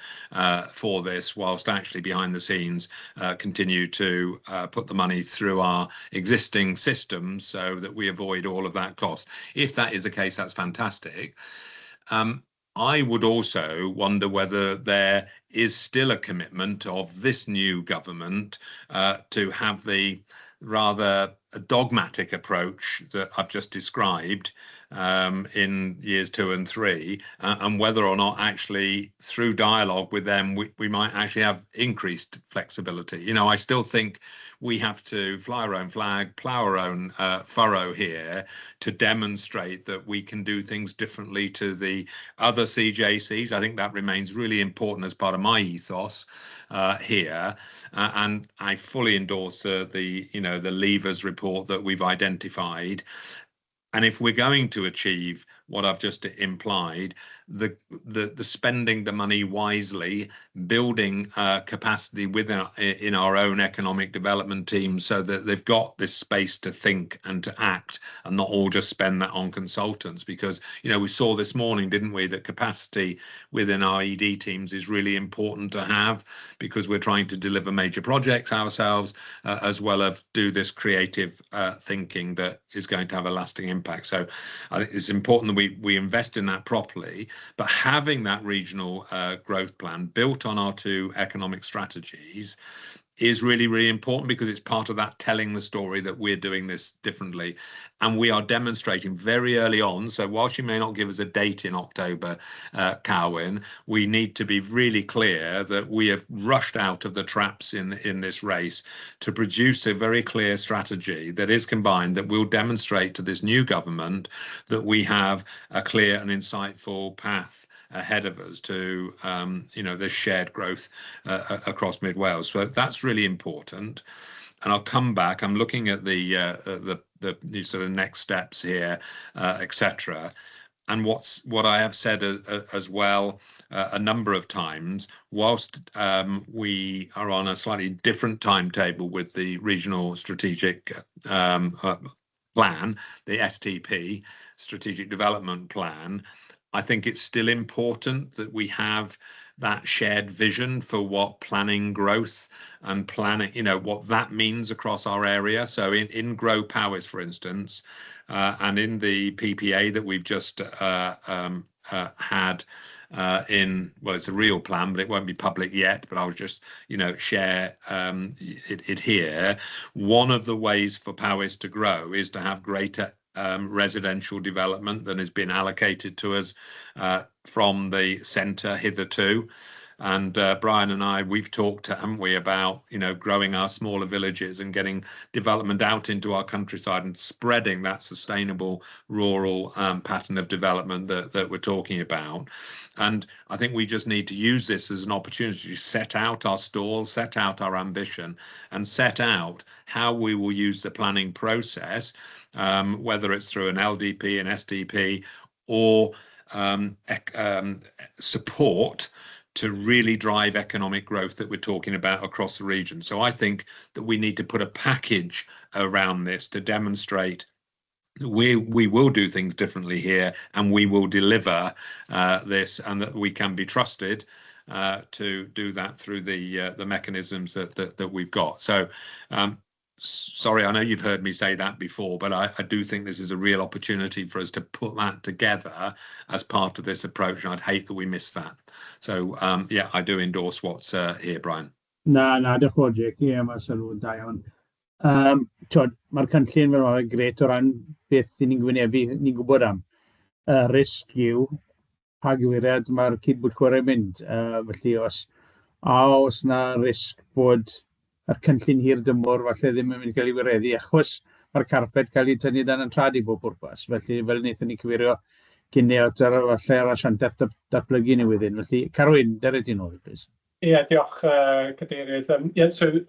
for this, whilst actually behind the scenes continue to put the money through our existing systems so that we avoid all of that cost. If that is the case, that's fantastic. I would also wonder whether there is still a commitment of this new government to have the rather dogmatic approach that I've just described in years 2 and 3, and whether or not actually through dialogue with them we might actually have increased flexibility. You know, I still think we have to fly our own flag, plough our own furrow here to demonstrate that we can do things differently to the other CJCs. I think that remains really important as part of my ethos here, and I fully endorse the levers report that we've identified. And if we're going to achieve what I've just implied, the spending the money wisely, building capacity within in our own economic development teams so that they've got this space to think and to act and not all just spend that on consultants. Because, you know, we saw this morning, didn't we, that capacity within our ED teams is really important to have, because we're trying to deliver major projects ourselves as well as do this creative thinking that is going to have a lasting impact. So I think it's important that we invest in that properly, but having that regional growth plan built on our 2 economic strategies is really, really important, because it's part of that telling the story that we're doing this differently. And we are demonstrating very early on. So whilst you may not give us a date in October, Carwyn, we need to be really clear that we have rushed out of the traps in this race to produce a very clear strategy that is combined, that will demonstrate to this new government that we have a clear and insightful path ahead of us to this shared growth across Mid Wales. So that's really important. And I'll come back. I'm looking at the sort of next steps here, etc. And what I have said as well a number of times, whilst we are on a slightly different timetable with the regional strategic plan, the STP, Strategic Development Plan, I think it's still important that we have that shared vision for what planning growth and planning, what that means across our area. So in Grow Powers, for instance, and in the PPA that we've just had it's a real plan, but it won't be public yet, but I'll just, share it here. One of the ways for Powys to grow is to have greater residential development than has been allocated to us from the centre hitherto. And Brian and I, we've talked, haven't we, about, you know, growing our smaller villages and getting development out into our countryside and spreading that sustainable rural pattern of development that we're talking about. And I think we just need to use this as an opportunity to set out our stall, set out our ambition, and set out how we will use the planning process, whether it's through an LDP, an SDP, or support to really drive economic growth that we're talking about across the region. So I think that we need to put a package around this to demonstrate we will do things differently here, and we will deliver this, and that we can be trusted to do that through the mechanisms that we've got. So sorry, I know you've heard me say that before, but I do think this is a real opportunity for us to put that together as part of this approach, and I'd hate that we miss that. So yeah, I do endorse what's here, Brian. Na, diolch yn fawr, Jake. Ie, mae'n sylw da iawn. Mae'r cynllun yn gret o ran beth ni'n gwynebu, ni'n gwybod am. Risg yw pa gywiriad mae'r cydbwyllgor yn mynd. Felly os na risg bod yr cynllun hir dymor falle ddim yn mynd i gael ei wireddu, achos mae'r carped cael ei tynnu dan yn trad i bob pwrpas. Felly fel wnaethon ni cyfeirio gynnau falle ar asiantaeth datblygu newydd. Felly Carwyn, dere ti nôl, please. Yeah, diolch, Cadeirydd. Yeah, so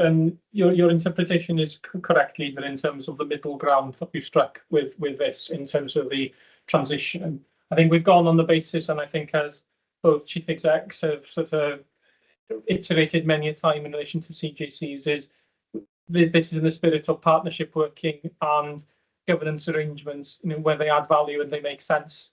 your interpretation is correct, Leader, in terms of the middle ground that we've struck with this, in terms of the transition. I think we've gone on the basis, and I think as both chief execs have sort of iterated many a time in relation to CJCs, is this is in the spirit of partnership working and governance arrangements, you know, where they add value and they make sense.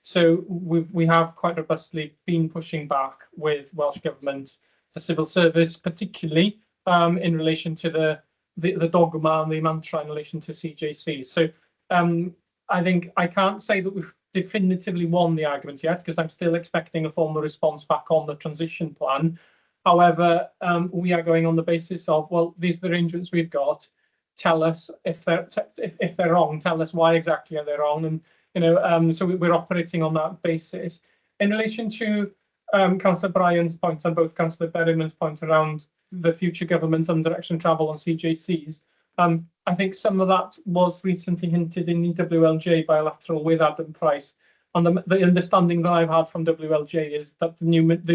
So we have quite robustly been pushing back with Welsh Government, the civil service, particularly in relation to the dogma and the mantra in relation to CJC. So I think I can't say that we've definitively won the argument yet, because I'm still expecting a formal response back on the transition plan. However, we are going on the basis of, well, these are the arrangements we've got. Tell us if they're wrong. Tell us why exactly are they wrong, and you know, so we're operating on that basis. In relation to Councillor Bryan's point and both Councillor Berryman's point around the future government and direction of travel on CJCs, I think some of that was recently hinted in the WLJ bilateral with Adam Price. And the understanding that I've had from WLJ is that the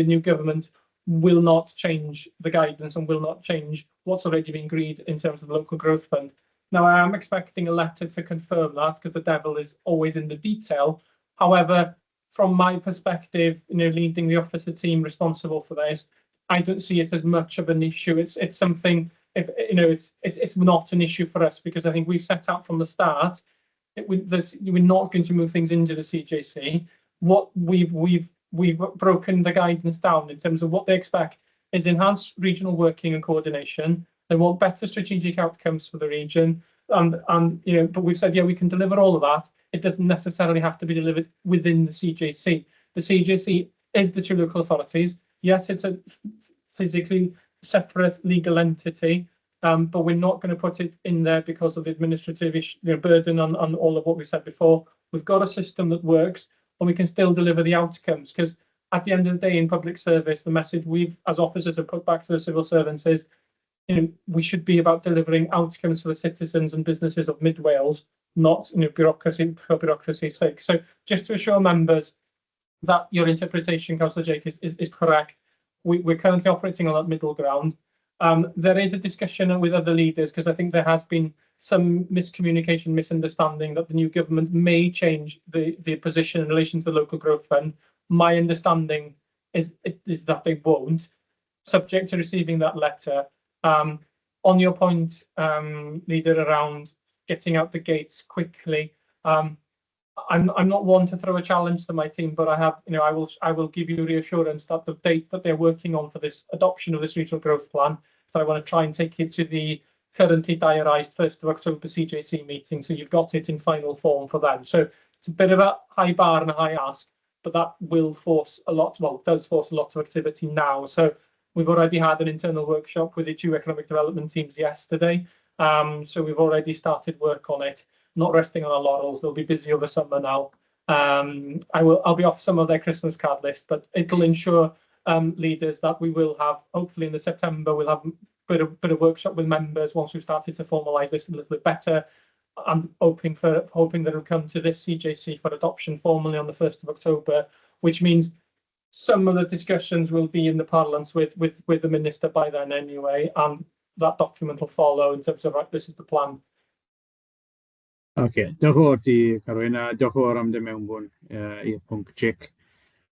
new government will not change the guidance and will not change what's already been agreed in terms of the local growth fund. Now, I am expecting a letter to confirm that, because the devil is always in the detail. However, from my perspective, you know, leading the officer team responsible for this, I don't see it as much of an issue. It's something, if you know, it's not an issue for us, because I think we've set out from the start we're not going to move things into the CJC. What we've broken the guidance down in terms of what they expect is enhanced regional working and coordination. They want better strategic outcomes for the region, and you know, but we've said, yeah, we can deliver all of that. It doesn't necessarily have to be delivered within the CJC. The CJC is the two local authorities. Yes, it's a physically separate legal entity, but we're not going to put it in there because of the administrative burden on all of what we said before. We've got a system that works, and we can still deliver the outcomes, because at the end of the day, in public service, the message we've as officers have put back to the civil servants is, you know, we should be about delivering outcomes for the citizens and businesses of Mid Wales, not, you know, bureaucracy for bureaucracy's sake. So just to assure members that your interpretation, Councillor Jake, is correct. We're currently operating on that middle ground. There is a discussion with other leaders, because I think there has been some miscommunication, misunderstanding that the new government may change the position in relation to the local growth fund. My understanding is that they won't, subject to receiving that letter. On your point, Leader, around getting out the gates quickly, I'm not one to throw a challenge to my team, but I have, you know, I will give you reassurance that the date that they're working on for this adoption of this regional growth plan, so I want to try and take it to the currently diarised 1st of October CJC meeting, so you've got it in final form for them. So it's a bit of a high bar and a high ask, but that will force a lot, well, does force a lot of activity now. So we've already had an internal workshop with the two economic development teams yesterday. So we've already started work on it, not resting on our laurels. They'll be busy over summer now. I'll be off some of their Christmas card list, but it'll ensure leaders that we will have, hopefully in the September, we'll have a bit of workshop with members once we've started to formalise this a little bit better. I'm hoping that it'll come to this CJC for adoption formally on the 1st of October, which means some of the discussions will be in the parliaments with the minister by then anyway, and that document will follow in terms of, right, this is the plan. Diolch yn fawr ti, Carwyn, a diolch yn fawr am dy mewnbwn i'r pwnc check.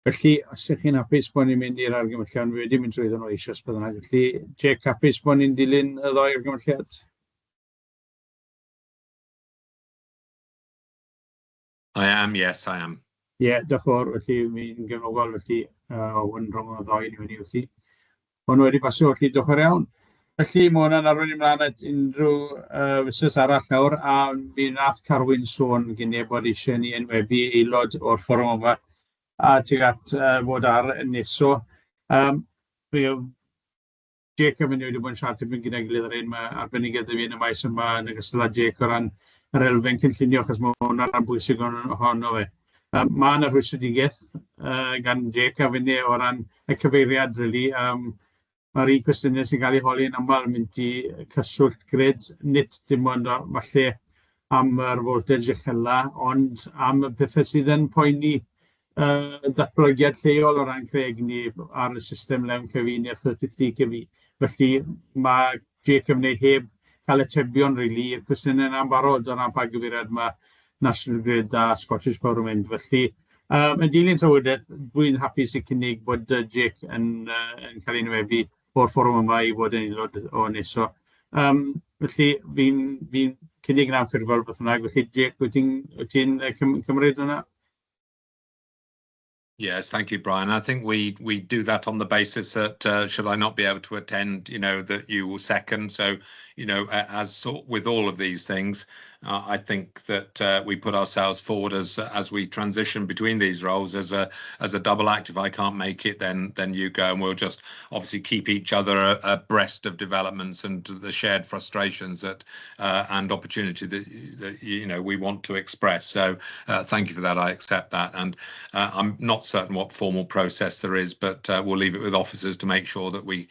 Felly, os ydych chi'n hapus bod ni'n mynd i'r argymhelliad, fi wedi mynd trwy nhw eisoes byddwn. Felly, Jake, hapus bod ni'n dilyn y ddoi argymhelliad? I am, yes, I am. Ie, diolch yn fawr. Felly, mi'n gefnogol, felly, o'n rhwng y ddoi ni wedi, felly. Hwn wedi pasio, felly, diolch yn iawn. Felly, mae hwnna'n arwain ymlaen at unrhyw fusnes arall nawr, a mi nath Carwyn sôn gynnau bod eisiau ni enwebu aelod o'r fforwm yma a tuag at fod ar neso. Jake a fyny wedi bod yn siarad yn gyda'i gilydd ar un, mae arbenigedd y fi yn y maes yma yn ogystal â Jake o ran yr elfen cynllunio, achos mae hwnna'n rhan bwysig ohono fe. Mae yna rhwystredigaeth gan Jake a fyny o ran y cyfeiriad, really. Mae'r un cwestiynau sy'n cael ei holi yn aml yn mynd i cyswllt grid, nid dim ond falle am yr voltage uchela, ond am y pethau sydd yn poeni datblygiad lleol o ran creu ni ar y system lewn cyfi neu'r 33 cyfi. Felly mae Jake yn wneud heb cael atebion rili i'r cwestiynau yna'n barod o ran pa gyfeiriad mae National Grid a Scottish Power yn mynd. Felly yn dilyn tywydedd, dwi'n hapus i cynnig bod Jake yn cael ei wynebu o'r fforwm yma i fod yn aelod o neso. Felly fi'n cynnig yn anffurfiol beth hwnna. Felly Jake, wyt ti'n cymryd hwnna? Yes, thank you, Brian. I think we do that on the basis that should I not be able to attend, that you will second. So, as with all of these things, I think that we put ourselves forward as we transition between these roles as a double act. If I can't make it, then you go, and we'll just obviously keep each other abreast of developments and the shared frustrations and opportunity that we want to express. So thank you for that. I accept that, and I'm not certain what formal process there is, but we'll leave it with officers to make sure that we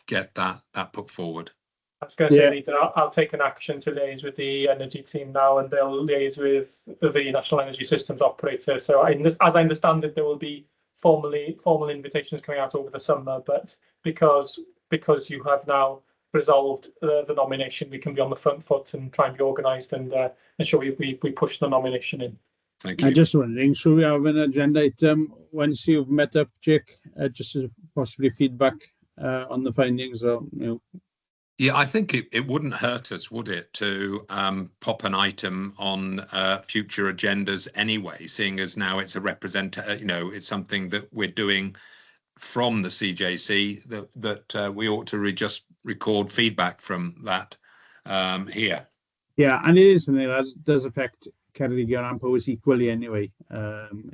get that put forward. I was going to say, Leader, I'll take an action to liaise with the energy team now, and they'll liaise with the National Energy Systems operator. So as I understand it, there will be formal invitations coming out over the summer, but because you have now resolved the nomination, we can be on the front foot and try and be organised and ensure we push the nomination in. Thank you. I'm just wondering, should we have an agenda item once you've met up, Jake, just as possibly feedback on the findings, or Yeah, I think it wouldn't hurt us, would it, to pop an item on future agendas anyway, seeing as now it's it's something that we're doing from the CJC, that we ought to just record feedback from that here. Yeah, and it is, and it does affect Ceredigion and Powys equally anyway.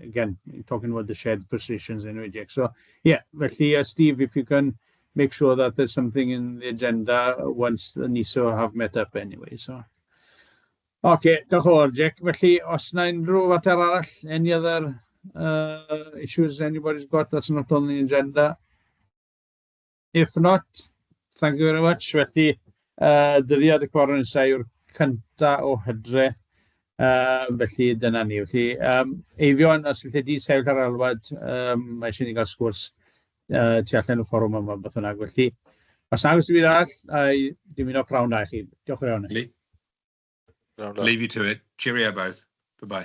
Again, talking about the shared frustrations anyway, Jake. So, yeah, felly, Steve, if you can make sure that there's something in the agenda once the NISO have met up anyway. So, okay, diolch yn fawr, Jake. Felly, os na unrhyw fater arall, any other issues anybody's got that's not on the agenda? If not, thank you very much. Felly, dyddiad y cwar yn sai yw'r cynta o hydre. Felly, dyna ni. Felly, Eifion, os ydych chi sefyll ar alwad, mae eisiau ni gael sgwrs tu allan y fforwm yma, beth hwnna. Felly, os nag oes i fi all, dim un o prawn da i chi. Diolch yn fawr. Leave you to it. Cheerio both. Goodbye.